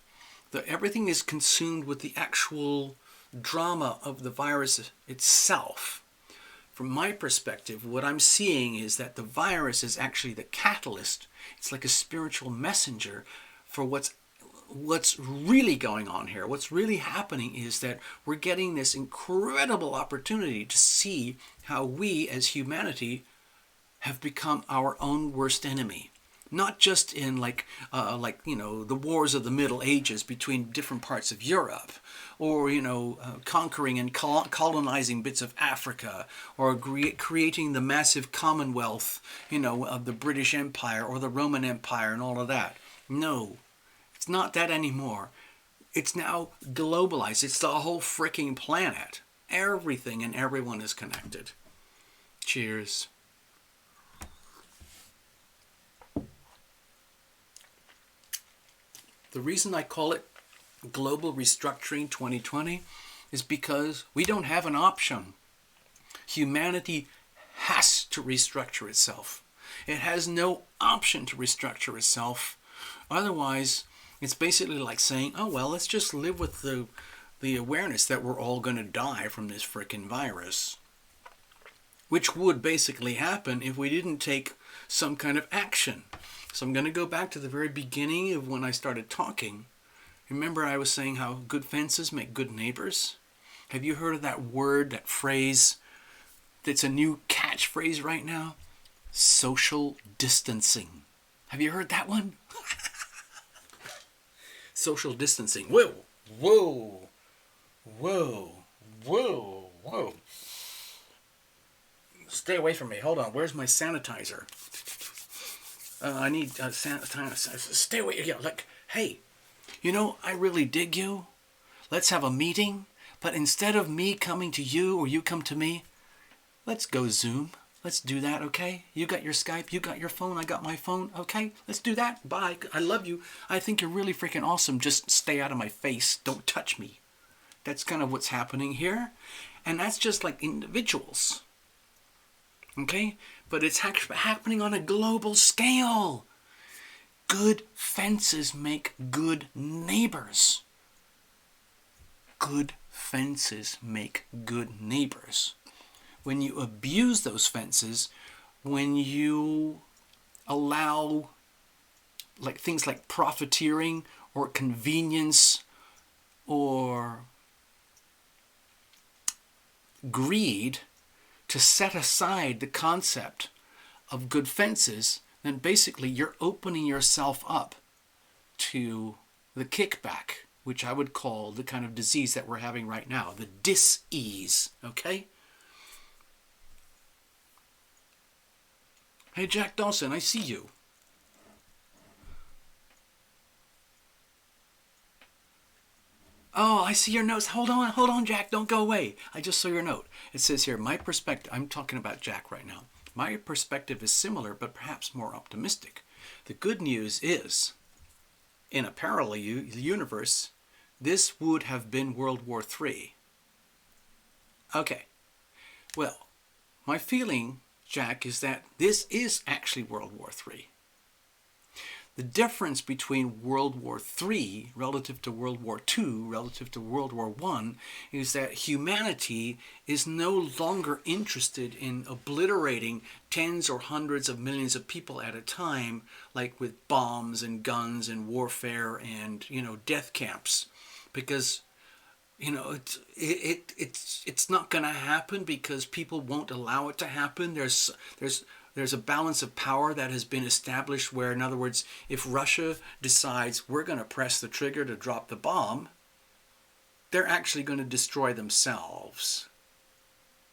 Everything is consumed with the actual drama of the virus itself. From my perspective, what I'm seeing is that the virus is actually the catalyst. It's like a spiritual messenger for what's really going on here. What's really happening is that we're getting this incredible opportunity to see how we as humanity have become our own worst enemy. Not just in the wars of the Middle Ages between different parts of Europe, or conquering and colonizing bits of Africa, or creating the massive Commonwealth of the British Empire or the Roman Empire and all of that. No, it's not that anymore. It's now globalized. It's the whole freaking planet. Everything and everyone is connected. Cheers. The reason I call it Global Restructuring 2020 is because we don't have an option. Humanity has to restructure itself. It has no option to restructure itself. Otherwise, it's basically like saying, oh, well, let's just live with the awareness that we're all going to die from this frickin' virus. Which would basically happen if we didn't take some kind of action. So I'm going to go back to the very beginning of when I started talking. Remember I was saying how good fences make good neighbors? Have you heard of that word, that phrase, that's a new catchphrase right now? Social distancing. Have you heard that one? Social distancing. Whoa, whoa, whoa, whoa, whoa. Stay away from me. Hold on. Where's my sanitizer? I need sanitizer. Stay away. Yeah, like, hey, I really dig you. Let's have a meeting. But instead of me coming to you or you come to me, let's go Zoom. Let's do that, okay? You got your Skype, you got your phone, I got my phone, okay? Let's do that. Bye. I love you. I think you're really freaking awesome. Just stay out of my face. Don't touch me. That's kind of what's happening here. And that's just like individuals. Okay? But it's happening on a global scale. Good fences make good neighbors. Good fences make good neighbors. When you abuse those fences, when you allow things like profiteering or convenience or greed to set aside the concept of good fences, then basically you're opening yourself up to the kickback, which I would call the kind of disease that we're having right now, the dis-ease, okay? Hey, Jack Dawson, I see you. Oh, I see your notes. Hold on, Jack. Don't go away. I just saw your note. It says here, my perspective, I'm talking about Jack right now. My perspective is similar, but perhaps more optimistic. The good news is, in a parallel universe, this would have been World War III. Okay. Well, my feeling, Jack, is that this is actually World War III. The difference between World War III relative to World War II relative to World War I is that humanity is no longer interested in obliterating tens or hundreds of millions of people at a time, like with bombs and guns and warfare and, death camps. Because, it's not going to happen because people won't allow it to happen. There's a balance of power that has been established where, in other words, if Russia decides we're going to press the trigger to drop the bomb, they're actually going to destroy themselves.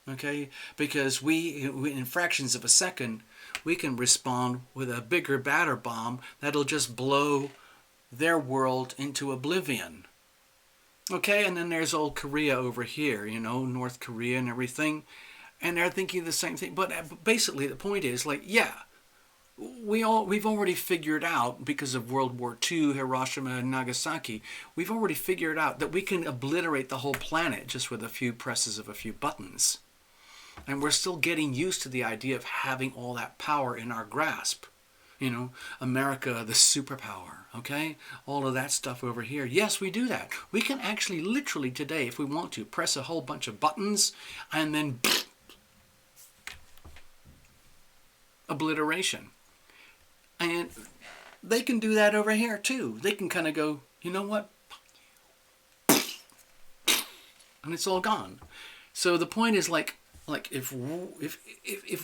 Okay? Because we, in fractions of a second, we can respond with a bigger, badder bomb that'll just blow their world into oblivion. Okay? And then there's old Korea over here, North Korea and everything. And they're thinking the same thing. But basically the point is, we've already figured out, because of World War II, Hiroshima and Nagasaki, we've already figured out that we can obliterate the whole planet just with a few presses of a few buttons. And we're still getting used to the idea of having all that power in our grasp. you know, America, the superpower, okay? All of that stuff over here. Yes, we do that. We can actually literally today, if we want to, press a whole bunch of buttons and then obliteration. And they can do that over here too. They can kind of go, you know what? And it's all gone. So the point is like if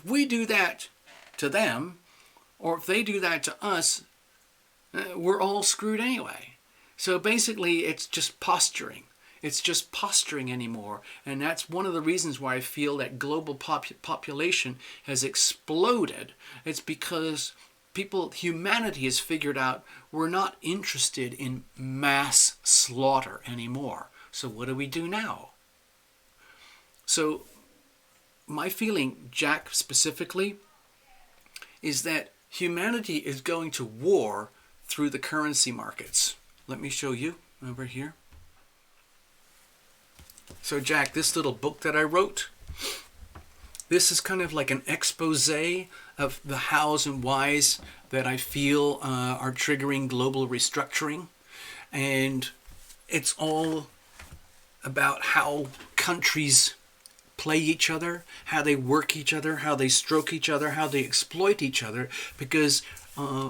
we do that to them, or if they do that to us, we're all screwed anyway. So basically, it's just posturing. It's just posturing anymore. And that's one of the reasons why I feel that global population has exploded. It's because humanity has figured out we're not interested in mass slaughter anymore. So what do we do now? So my feeling, Jack specifically, is that humanity is going to war through the currency markets. Let me show you over here. So Jack, this little book that I wrote, this is kind of like an expose of the hows and whys that I feel are triggering global restructuring. And it's all about how countries play each other, how they work each other, how they stroke each other, how they exploit each other, because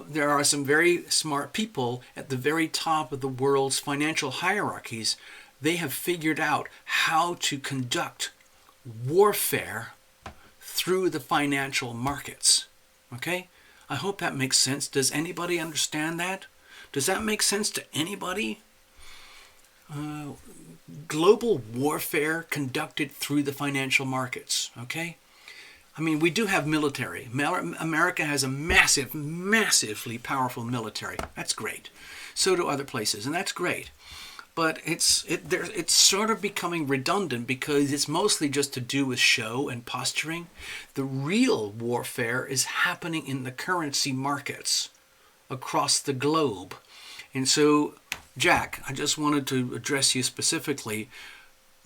there are some very smart people at the very top of the world's financial hierarchies. They have figured out how to conduct warfare through the financial markets. Okay? I hope that makes sense. Does anybody understand that? Does that make sense to anybody? Global warfare conducted through the financial markets, okay? I mean, we do have military. America has a massively powerful military. That's great. So do other places, and that's great. But it's sort of becoming redundant because it's mostly just to do with show and posturing. The real warfare is happening in the currency markets across the globe. And so, Jack, I just wanted to address you specifically.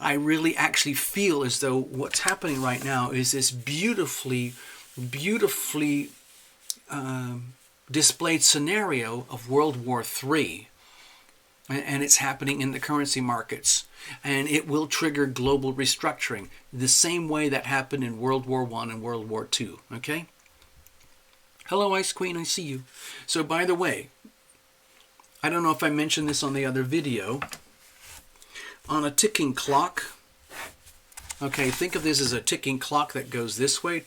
I really actually feel as though what's happening right now is this beautifully displayed scenario of World War III. And it's happening in the currency markets. And it will trigger global restructuring the same way that happened in World War I and World War II. Okay? Hello, Ice Queen, I see you. So, by the way, I don't know if I mentioned this on the other video. On a ticking clock, okay, think of this as a ticking clock that goes this way.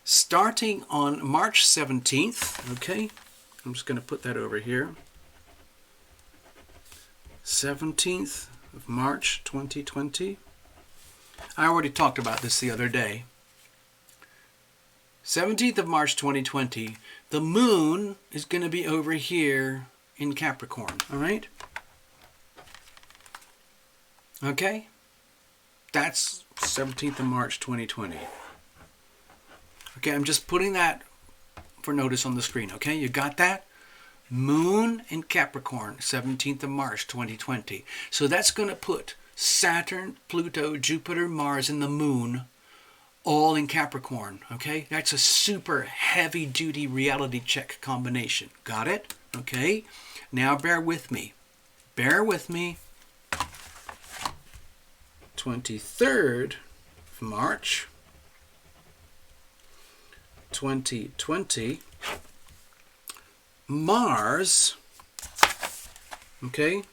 Starting on March 17th, okay, I'm just going to put that over here. 17th of March 2020. I already talked about this the other day. 17th of March 2020, the moon is going to be over here in Capricorn, all right? Okay? That's 17th of March 2020. Okay, I'm just putting that for notice on the screen, okay? You got that? Moon in Capricorn, 17th of March 2020. So that's going to put Saturn, Pluto, Jupiter, Mars, and the moon all in Capricorn, okay? That's a super heavy-duty reality check combination. Got it? Okay? Now bear with me. Bear with me. 23rd of March 2020, Mars, okay,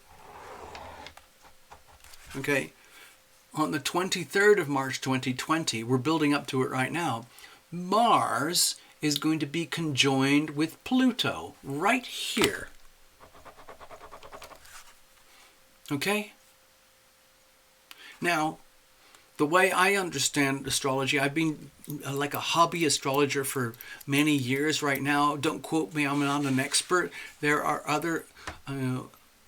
on the 23rd of March 2020, we're building up to it right now, Mars is going to be conjoined with Pluto right here, okay? Now, the way I understand astrology, I've been like a hobby astrologer for many years right now. Don't quote me, I'm not an expert. There are other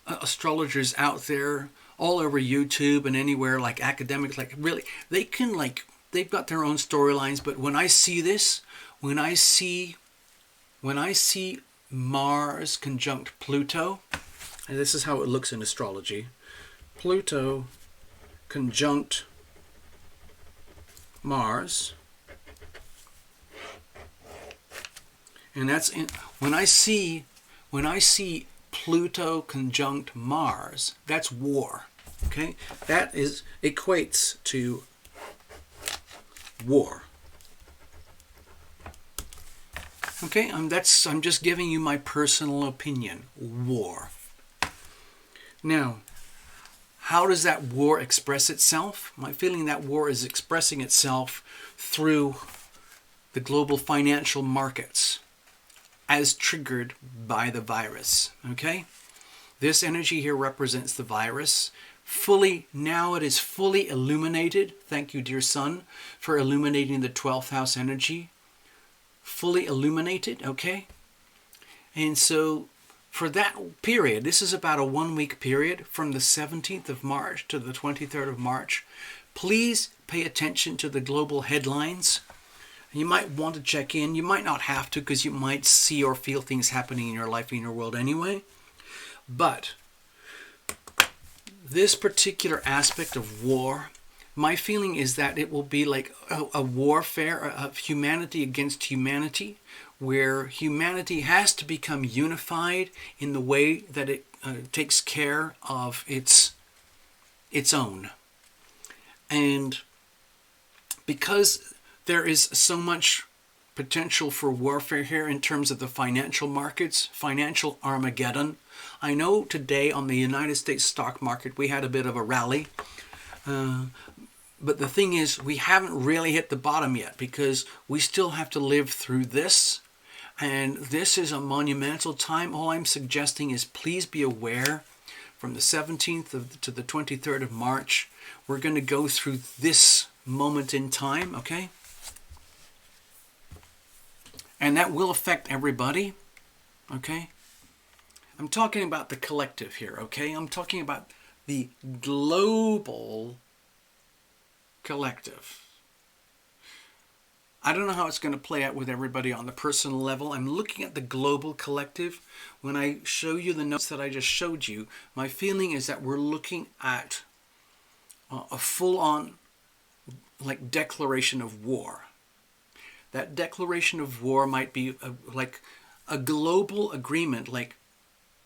astrologers out there all over YouTube and anywhere, like academics, like really, they can like, they've got their own storylines. But when I see this, when I see Mars conjunct Pluto, and this is how it looks in astrology, Pluto conjunct Mars. And that's when I see Pluto conjunct Mars, that's war. Okay? That equates to war. Okay? I'm just giving you my personal opinion. War. Now, how does that war express itself? My feeling that war is expressing itself through the global financial markets as triggered by the virus. Okay? This energy here represents the virus. Now it is fully illuminated. Thank you, dear sun, for illuminating the 12th house energy. Fully illuminated, okay? And so for that period, this is about a 1 week period from the 17th of March to the 23rd of March. Please pay attention to the global headlines. You might want to check in. You might not have to because you might see or feel things happening in your life, in your world anyway. But this particular aspect of war, my feeling is that it will be like a warfare of humanity against humanity, where humanity has to become unified in the way that it takes care of its own. And because there is so much potential for warfare here in terms of the financial markets, financial Armageddon. I know today on the United States stock market we had a bit of a rally. But the thing is, we haven't really hit the bottom yet because we still have to live through this. And this is a monumental time. All I'm suggesting is please be aware from the 17th to the 23rd of March, we're going to go through this moment in time, okay? And that will affect everybody, okay? I'm talking about the collective here, okay? I'm talking about the global collective. I don't know how it's going to play out with everybody on the personal level. I'm looking at the global collective. When I show you the notes that I just showed you, my feeling is that we're looking at a full-on like declaration of war. That declaration of war might be like a global agreement, like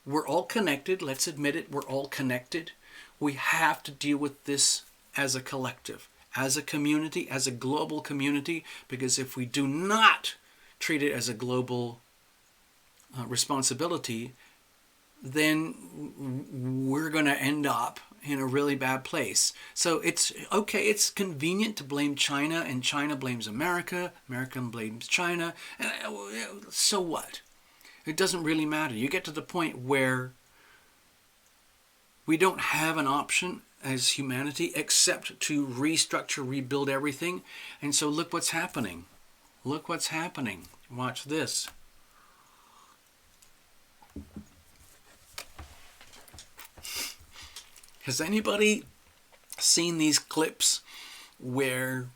we're all connected. Let's admit it, we're all connected. We have to deal with this as a collective, as a community, as a global community, because if we do not treat it as a global responsibility, then we're going to end up in a really bad place. So it's okay, it's convenient to blame China, and China blames America, America blames China, and so what? It doesn't really matter. You get to the point where we don't have an option as humanity except to restructure, rebuild everything. And so look what's happening. Look what's happening. Watch this. Has anybody seen these clips where,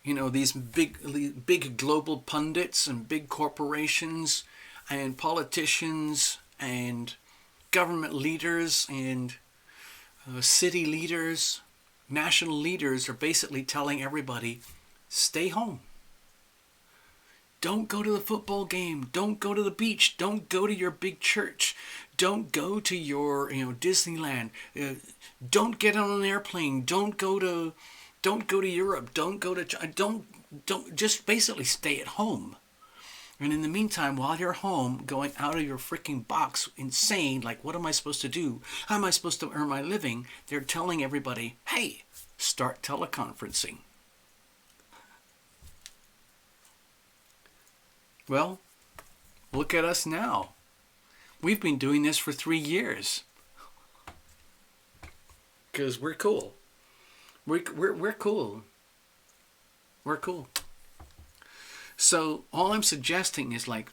you know, these big global pundits and big corporations and politicians and government leaders and city leaders, national leaders are basically telling everybody, stay home. Don't go to the football game. Don't go to the beach. Don't go to your big church. Don't go to your, Disneyland. Don't get on an airplane. Don't go to Europe. Don't go to China. Don't just basically stay at home. And in the meantime, while you're home, going out of your freaking box, insane, like, what am I supposed to do? How am I supposed to earn my living? They're telling everybody, hey, start teleconferencing. Well, look at us now. We've been doing this for 3 years. Because we're cool. We're cool. We're cool. So all I'm suggesting is like,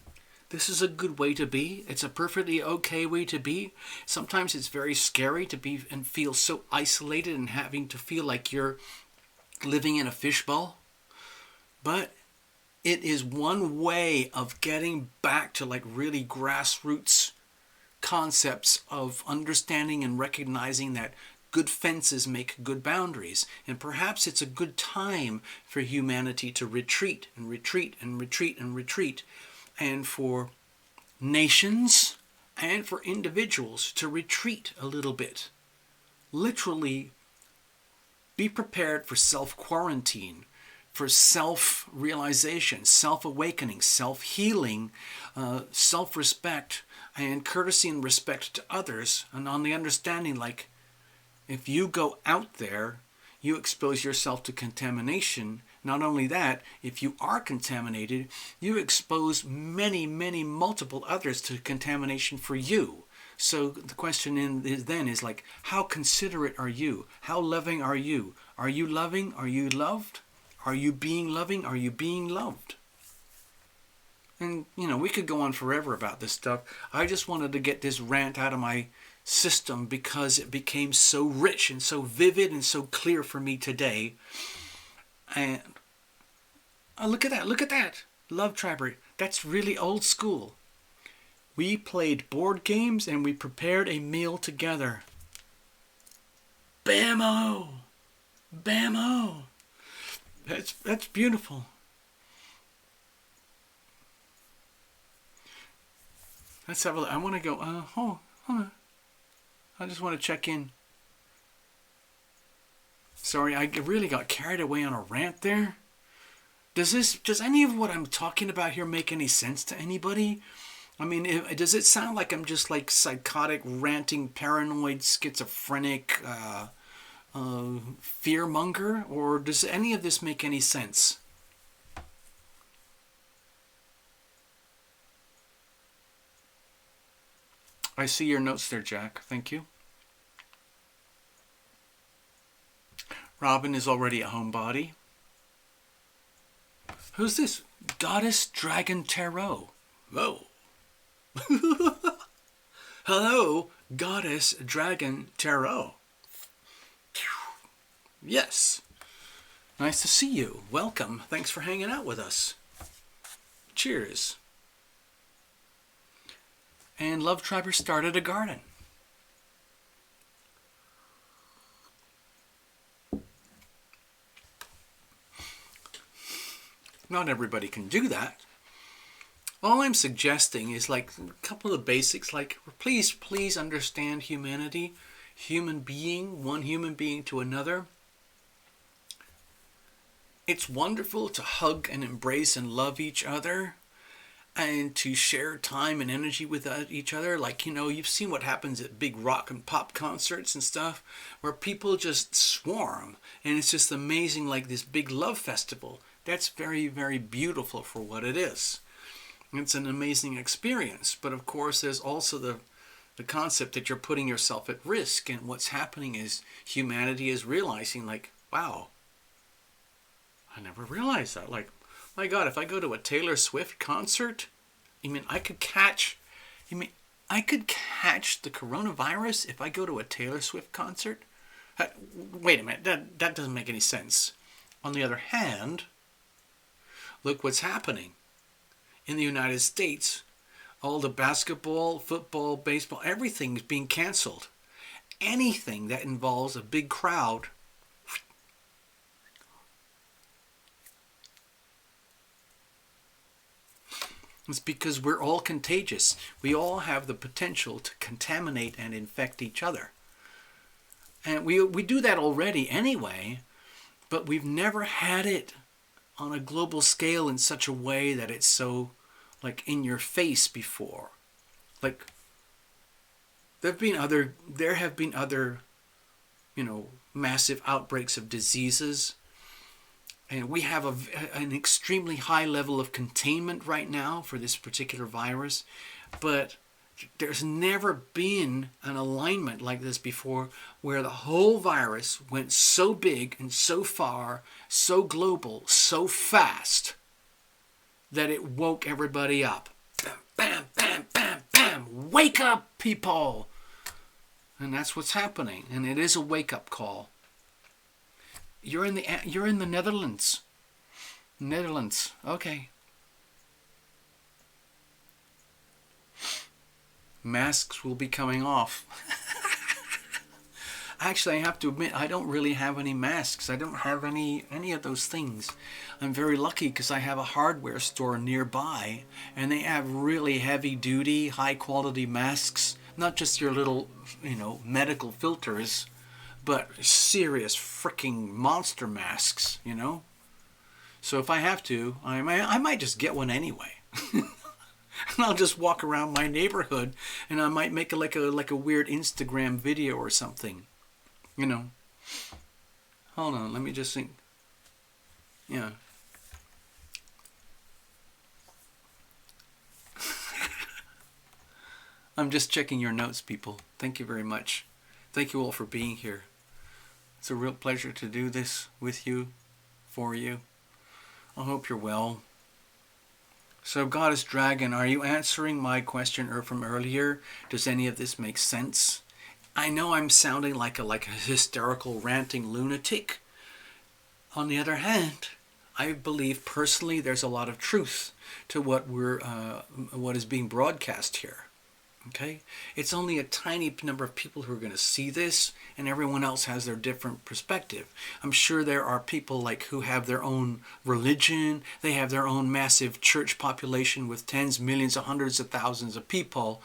this is a good way to be. It's a perfectly okay way to be. Sometimes it's very scary to be and feel so isolated and having to feel like you're living in a fishbowl. But it is one way of getting back to like really grassroots concepts of understanding and recognizing that good fences make good boundaries. And perhaps it's a good time for humanity to retreat and retreat and retreat and retreat. And for nations and for individuals to retreat a little bit. Literally, be prepared for self-quarantine, for self-realization, self-awakening, self-healing, self-respect, and courtesy and respect to others, and on the understanding, like, if you go out there, you expose yourself to contamination. Not only that, if you are contaminated, you expose many, many multiple others to contamination for you. So the question then is like, how considerate are you? How loving are you? Are you loving? Are you loved? Are you being loving? Are you being loved? And, we could go on forever about this stuff. I just wanted to get this rant out of my system because it became so rich and so vivid and so clear for me today. And look at that. Love Trapper. That's really old school. We played board games and we prepared a meal together. Bam-o! Bam-o! That's beautiful. Let's have a look. I want to go, hold on. I just want to check in. Sorry, I really got carried away on a rant there. Does any of what I'm talking about here make any sense to anybody? I mean, does it sound like I'm just like psychotic, ranting, paranoid, schizophrenic, fearmonger? Or does any of this make any sense? I see your notes there, Jack. Thank you. Robin is already a homebody. Who's this? Goddess Dragon Tarot. Whoa. Hello, Goddess Dragon Tarot. Yes. Nice to see you. Welcome. Thanks for hanging out with us. Cheers. And Love Trapper started a garden. Not everybody can do that. All I'm suggesting is like a couple of basics, like please understand humanity, human being, one human being to another. It's wonderful to hug and embrace and love each other and to share time and energy with each other. Like, you've seen what happens at big rock and pop concerts and stuff where people just swarm and it's just amazing, like this big love festival. That's very, very beautiful for what it is. It's an amazing experience. But of course, there's also the concept that you're putting yourself at risk. And what's happening is humanity is realizing, like, wow, I never realized that. Like, my God, if I go to a Taylor Swift concert, I could catch the coronavirus if I go to a Taylor Swift concert? Wait a minute, that doesn't make any sense. On the other hand, look what's happening. In the United States, all the basketball, football, baseball, everything is being canceled. Anything that involves a big crowd. It's because we're all contagious. We all have the potential to contaminate and infect each other. And we do that already anyway, but we've never had it on a global scale in such a way that it's so like in your face before. Like there have been other massive outbreaks of diseases, and we have an extremely high level of containment right now for this particular virus, but there's never been an alignment like this before where the whole virus went so big and so far, so global, so fast that it woke everybody up. Bam, bam, bam, bam, bam. Wake up, people! And that's what's happening. And it is a wake-up call. You're in the Netherlands. Netherlands. Okay. Masks will be coming off. Actually, I have to admit, I don't really have any masks. I don't have any of those things. I'm very lucky because I have a hardware store nearby, and they have really heavy-duty, high-quality masks. Not just your little, medical filters, but serious freaking monster masks. So if I have to, I might just get one anyway. And I'll just walk around my neighborhood, and I might make like a weird Instagram video or something. Hold on, let me just think. Yeah. I'm just checking your notes, people. Thank you very much. Thank you all for being here. It's a real pleasure to do this with you, for you. I hope you're well. So, Goddess Dragon, are you answering my question from earlier? Does any of this make sense? I know I'm sounding like a hysterical, ranting lunatic. On the other hand, I believe personally there's a lot of truth to what is being broadcast here. Okay? It's only a tiny number of people who are going to see this, and everyone else has their different perspective. I'm sure there are people who have their own religion, they have their own massive church population with tens, millions, or hundreds of thousands of people,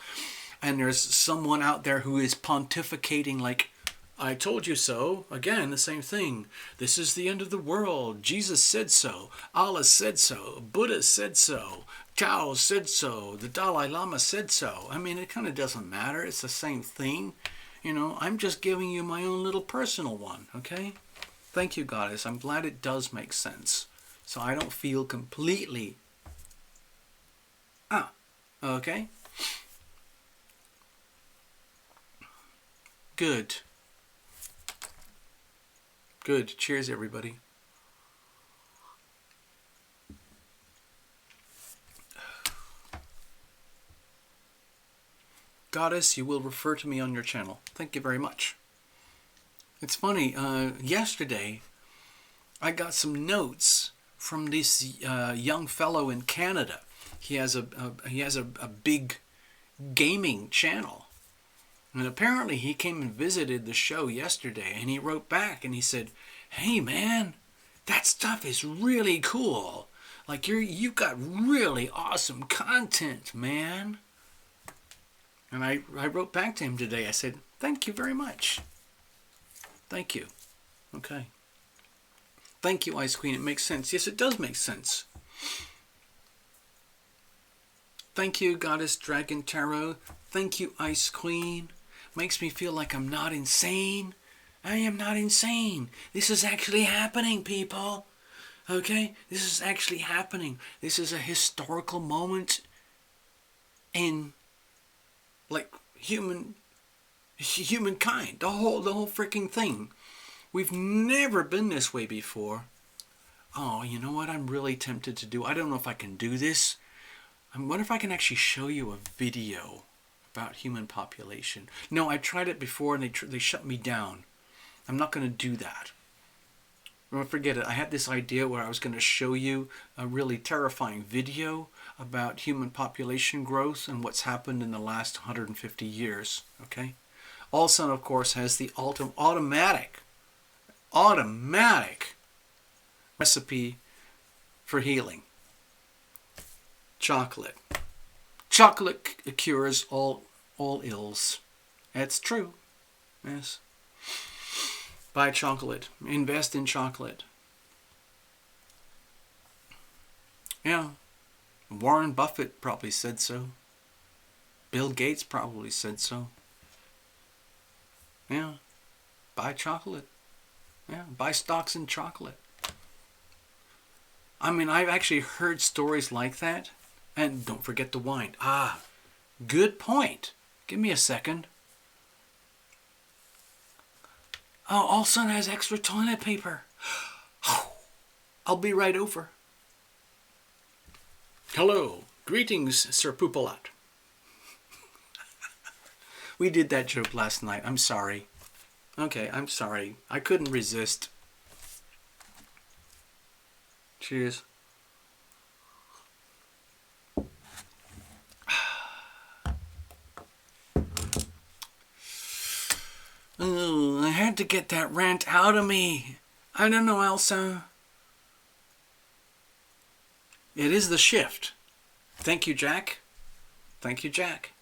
and there's someone out there who is pontificating I told you so. Again, the same thing. This is the end of the world. Jesus said so. Allah said so. Buddha said so. Tao said so. The Dalai Lama said so. I mean, it kind of doesn't matter. It's the same thing. I'm just giving you my own little personal one, okay? Thank you, Goddess. I'm glad it does make sense. So I don't feel completely... okay? Good. Good. Cheers, everybody. Goddess, you will refer to me on your channel. Thank you very much. It's funny, yesterday I got some notes from this young fellow in Canada. He has a big gaming channel. And apparently he came and visited the show yesterday, and he wrote back and he said, "Hey man, that stuff is really cool. You've got really awesome content, man." And I wrote back to him today. I said, "Thank you very much. Thank you." Okay. Thank you, Ice Queen. It makes sense. Yes, it does make sense. Thank you, Goddess Dragon Tarot. Thank you, Ice Queen. Makes me feel like I'm not insane. I am not insane. This is actually happening, people. Okay? This is actually happening. This is a historical moment in humankind, the whole freaking thing. We've never been this way before. Oh, you know what I'm really tempted to do? I don't know if I can do this. I wonder if I can actually show you a video about human population. No, I tried it before and they shut me down. I'm not going to do that. Forget it. I had this idea where I was going to show you a really terrifying video about human population growth and what's happened in the last 150 years. Okay? Also, of course, has the automatic recipe for healing. Chocolate. Chocolate cures all ills. That's true. Yes. Buy chocolate. Invest in chocolate. Yeah. Warren Buffett probably said so. Bill Gates probably said so. Yeah. Buy chocolate. Yeah. Buy stocks in chocolate. I mean, I've actually heard stories like that. And don't forget the wine. Good point. Give me a second. Oh, Allson has extra toilet paper. I'll be right over. Hello. Greetings, Sir Poopalat. We did that joke last night. I'm sorry. Okay, I'm sorry. I couldn't resist. Cheers. had to get that rant out of me. I don't know, Elsa. It is the shift. Thank you, Jack. Thank you, Jack.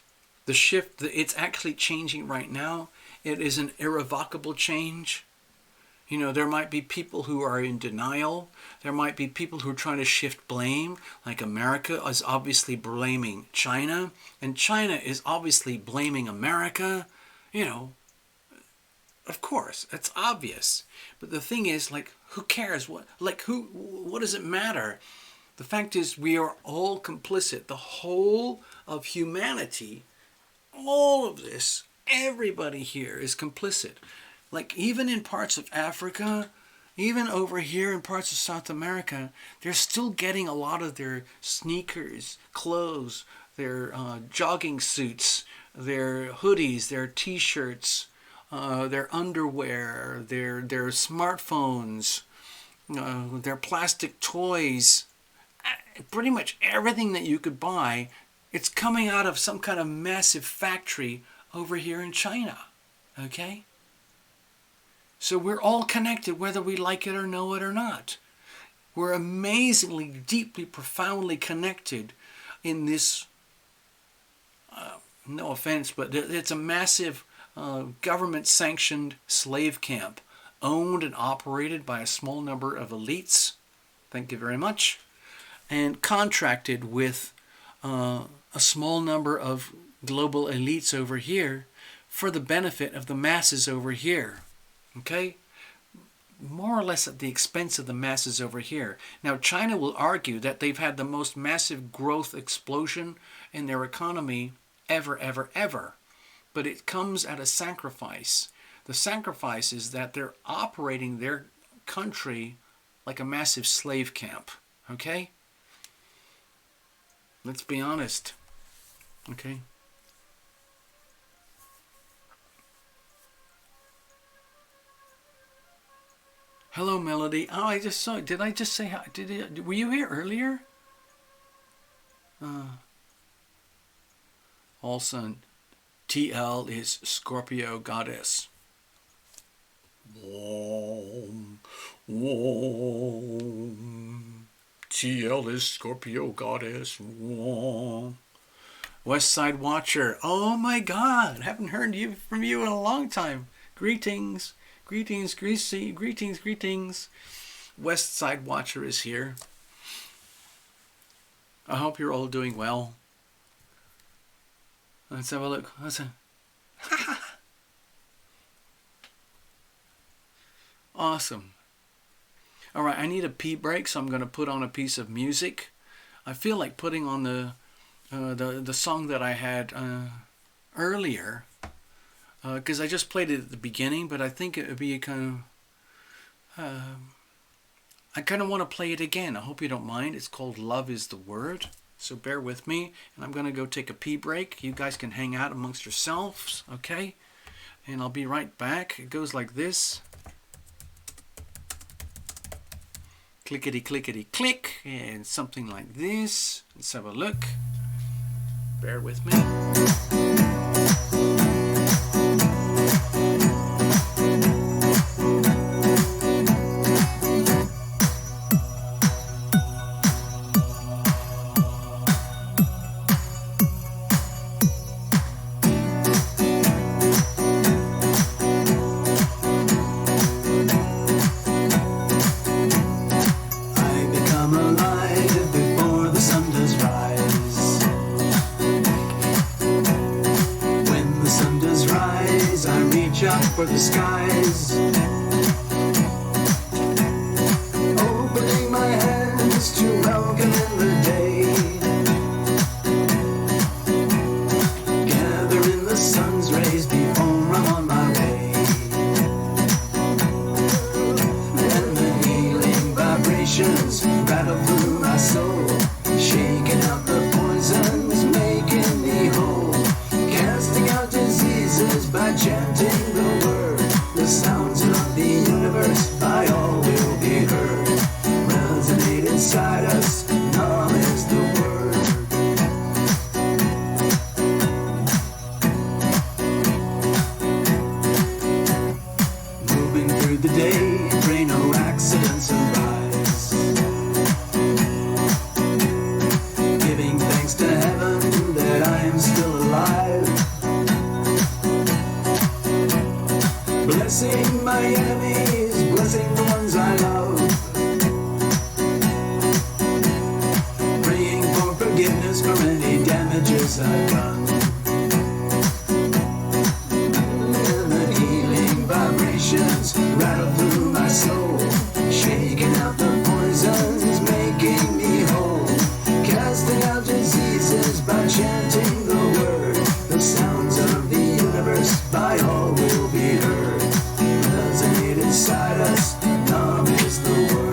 The shift, it's actually changing right now. It is an irrevocable change. You know, there might be people who are in denial. There might be people who are trying to shift blame, like America is obviously blaming China, and China is obviously blaming America. You know, of course, it's obvious. But the thing is, like, who cares? What does it matter? The fact is, we are all complicit. The whole of humanity, all of this, everybody here is complicit. Like, even in parts of Africa, even over here in parts of South America, they're still getting a lot of their sneakers, clothes, their jogging suits, their hoodies, their t-shirts, their underwear, their smartphones, their plastic toys. Pretty much everything that you could buy, it's coming out of some kind of massive factory over here in China. Okay? So we're all connected, whether we like it or know it or not. We're amazingly, deeply, profoundly connected in this, no offense, but it's a massive government-sanctioned slave camp, owned and operated by a small number of elites. Thank you very much. And contracted with a small number of global elites over here for the benefit of the masses over here. Okay? More or less at the expense of the masses over here. Now, China will argue that they've had the most massive growth explosion in their economy ever. But it comes at a sacrifice. The sacrifice is that they're operating their country like a massive slave camp. Okay? Let's be honest. Okay? Hello, Melody. Oh, I just saw. Did I just say hi? Were you here earlier? Also, TL is Scorpio goddess. Wom. TL is Scorpio goddess. Wom. West Side Watcher. Oh my God! Haven't heard from you in a long time. Greetings. Greetings. West Side Watcher is here. I hope you're all doing well. Let's have a look. Awesome. All right, I need a pee break, so I'm going to put on a piece of music. I feel like putting on the song that I had earlier. Because I just played it at the beginning, but I think it would be kind of... I kind of want to play it again. I hope you don't mind. It's called Love is the Word. So bear with me. And I'm going to go take a pee break. You guys can hang out amongst yourselves, okay? And I'll be right back. It goes like this. Clickety, clickety, click. And something like this. Let's have a look. Bear with me. For the skies, opening my hands to welcome in the day, gather in the sun's rays before I'm on my way, and the healing vibrations rattle through my soul, shaking out the poisons, making me whole, casting out diseases by chanting the word, the sounds of the forgiveness for any damages I've done. And the healing vibrations rattle through my soul, shaking out the poisons, making me whole, casting out diseases by chanting the word. The sounds of the universe by all will be heard. Resonate inside us, Nam is the word.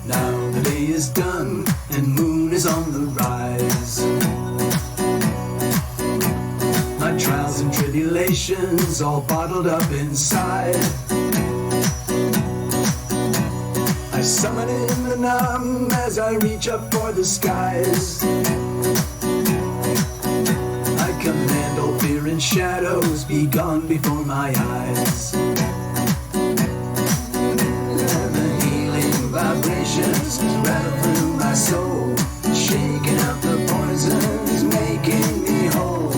Now the day is done and moon is on the rise. My trials and tribulations all bottled up inside. I summon in the Nam as I reach up for the skies. I command all fear and shadows be gone before my eyes. And the healing vibrations rattle through my soul, shaking out the poisons, making me whole,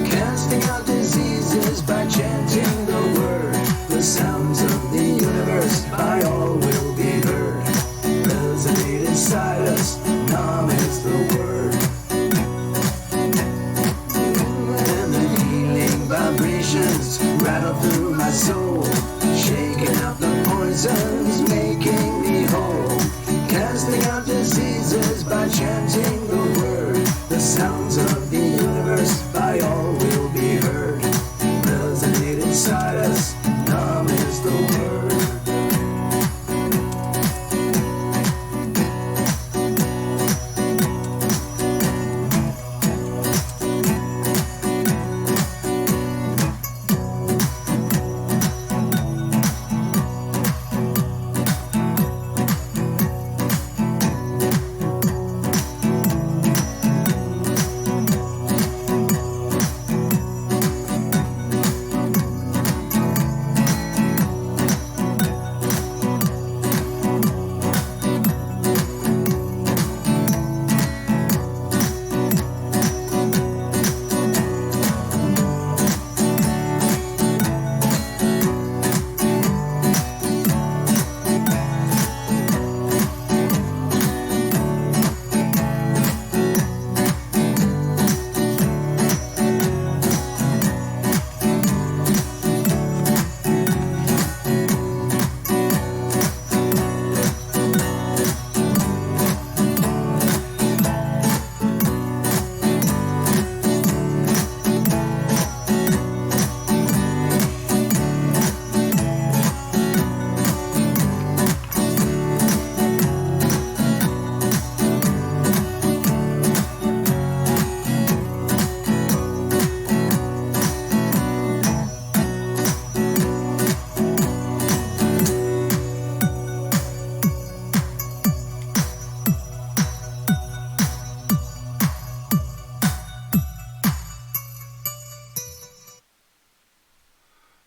casting out diseases by chanting the word. The sounds of the universe by all will be heard. Resonate inside us, Nam is the word. And the healing vibrations rattle through my soul, shaking out the poisons, making me whole, casting out diseases by chanting the word. The sounds of the universe by all will be heard. Resonate inside us, Nam is the word.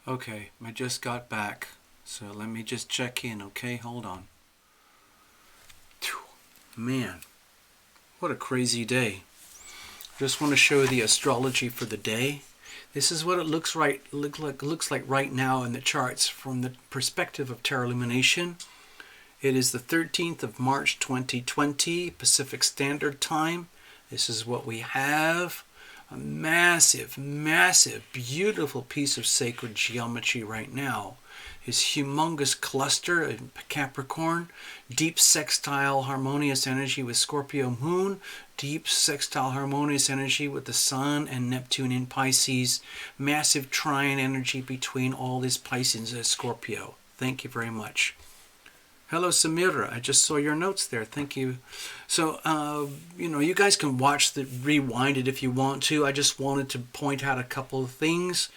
Okay, I just got back, so let me just check in, okay? Hold on. Phew, man, what a crazy day. Just want to show the astrology for the day. This is what it looks like right now in the charts from the perspective of Terra Lumination. It is the 13th of March 2020 Pacific Standard Time. This is what we have. A massive, massive, beautiful piece of sacred geometry right now. His humongous cluster in Capricorn, deep sextile harmonious energy with Scorpio Moon, deep sextile harmonious energy with the Sun and Neptune in Pisces, massive trine energy between all these Pisces and Scorpio. Thank you very much. Hello, Samira. I just saw your notes there. Thank you. So, you guys can watch the rewind it if you want to. I just wanted to point out a couple of things.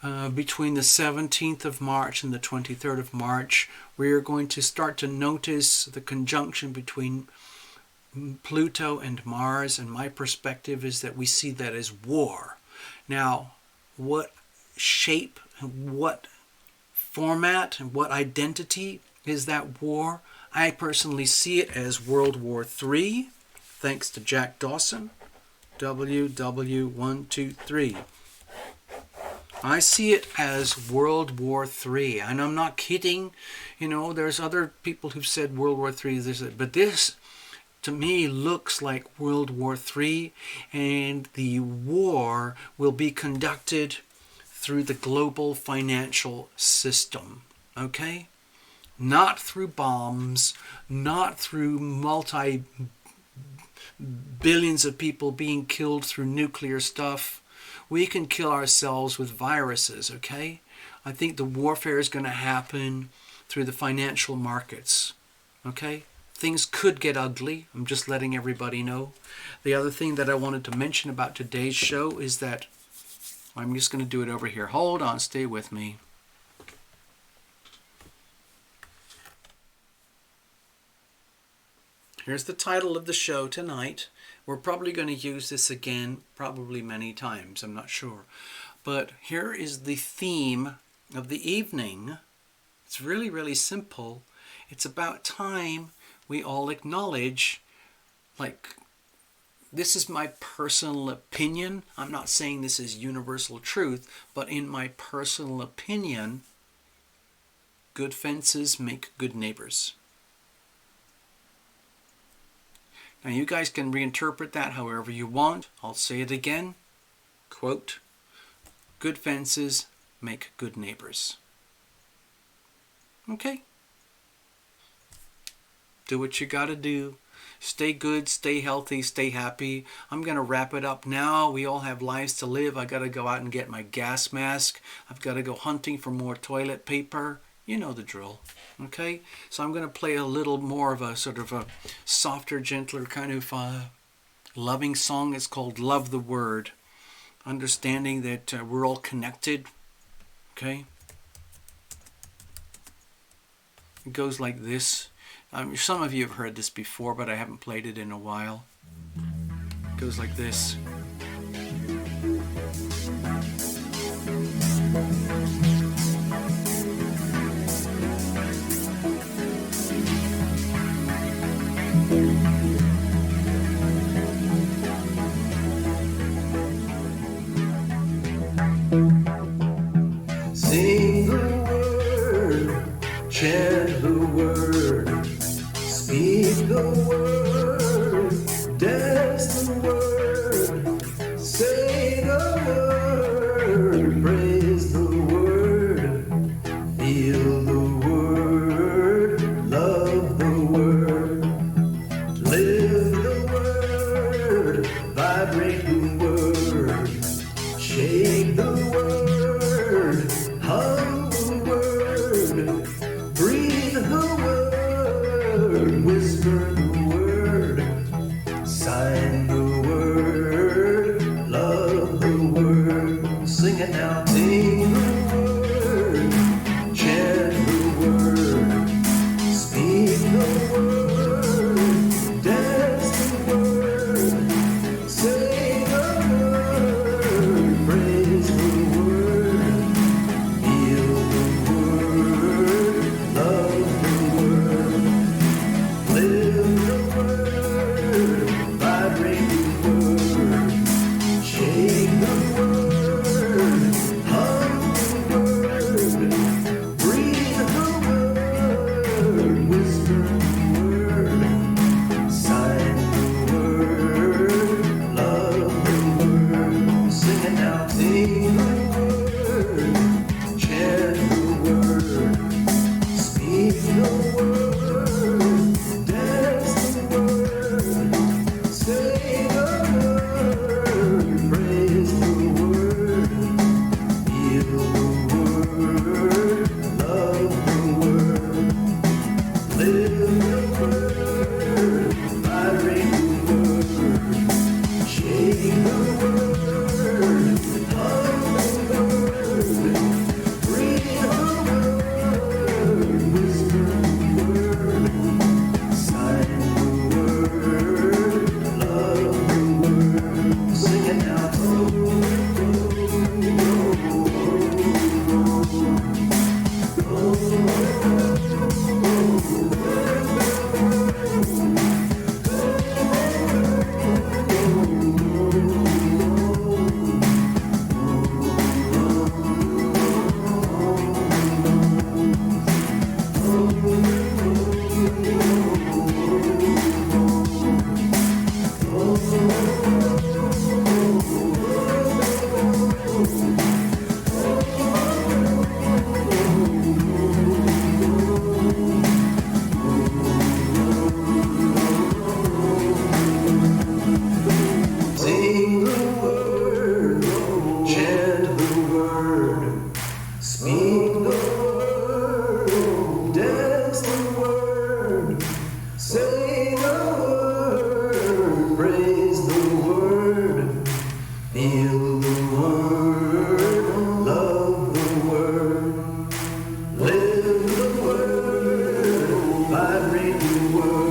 Between the 17th of March and the 23rd of March, we are going to start to notice the conjunction between Pluto and Mars. And my perspective is that we see that as war. Now, what shape, what format, and what identity is that war? I personally see it as World War III, thanks to Jack Dawson, WW123. I see it as World War III, and I'm not kidding. You know, there's other people who've said World War III, but this, to me, looks like World War III, and the war will be conducted through the global financial system, okay? Not through bombs, not through multi-billions of people being killed through nuclear stuff. We can kill ourselves with viruses, okay? I think the warfare is going to happen through the financial markets, okay? Things could get ugly. I'm just letting everybody know. The other thing that I wanted to mention about today's show is that I'm just going to do it over here. Hold on, stay with me. Here's the title of the show tonight. We're probably going to use this again, probably many times, I'm not sure. But here is the theme of the evening. It's really, really simple. It's about time we all acknowledge, like, this is my personal opinion. I'm not saying this is universal truth, but in my personal opinion, good fences make good neighbors. Now you guys can reinterpret that however you want. I'll say it again. Quote, good fences make good neighbors. Okay? Do what you gotta do. Stay good, stay healthy, stay happy. I'm going to wrap it up now. We all have lives to live. I got to go out and get my gas mask. I've got to go hunting for more toilet paper. You know the drill. Okay? So I'm going to play a little more of a sort of a softer, gentler kind of loving song. It's called Love the Word. Understanding that we're all connected. Okay? It goes like this. Some of you have heard this before, but I haven't played it in a while. It goes like this. Sing the word, chant the word. Speak the word, dance the word, say the word, praise the word, feel the word, love the word, live the word, vibrate the word, shake the word, hum the word, breathe the word. Whisper the word, sign the word, love the word, sing it now, sing the word, chant the word, speak the word, dance the word, say the word, praise the word, feel the word, love the word. Live the word, vibrate the word, shake the word, hum the word, breathe the word, whisper the word, sign the word, love the word, sing it now, sing the word, chant the word, speak the word. Dance the word, say the word, praise the word, feel the word, love the word, live the word, vibrate the word.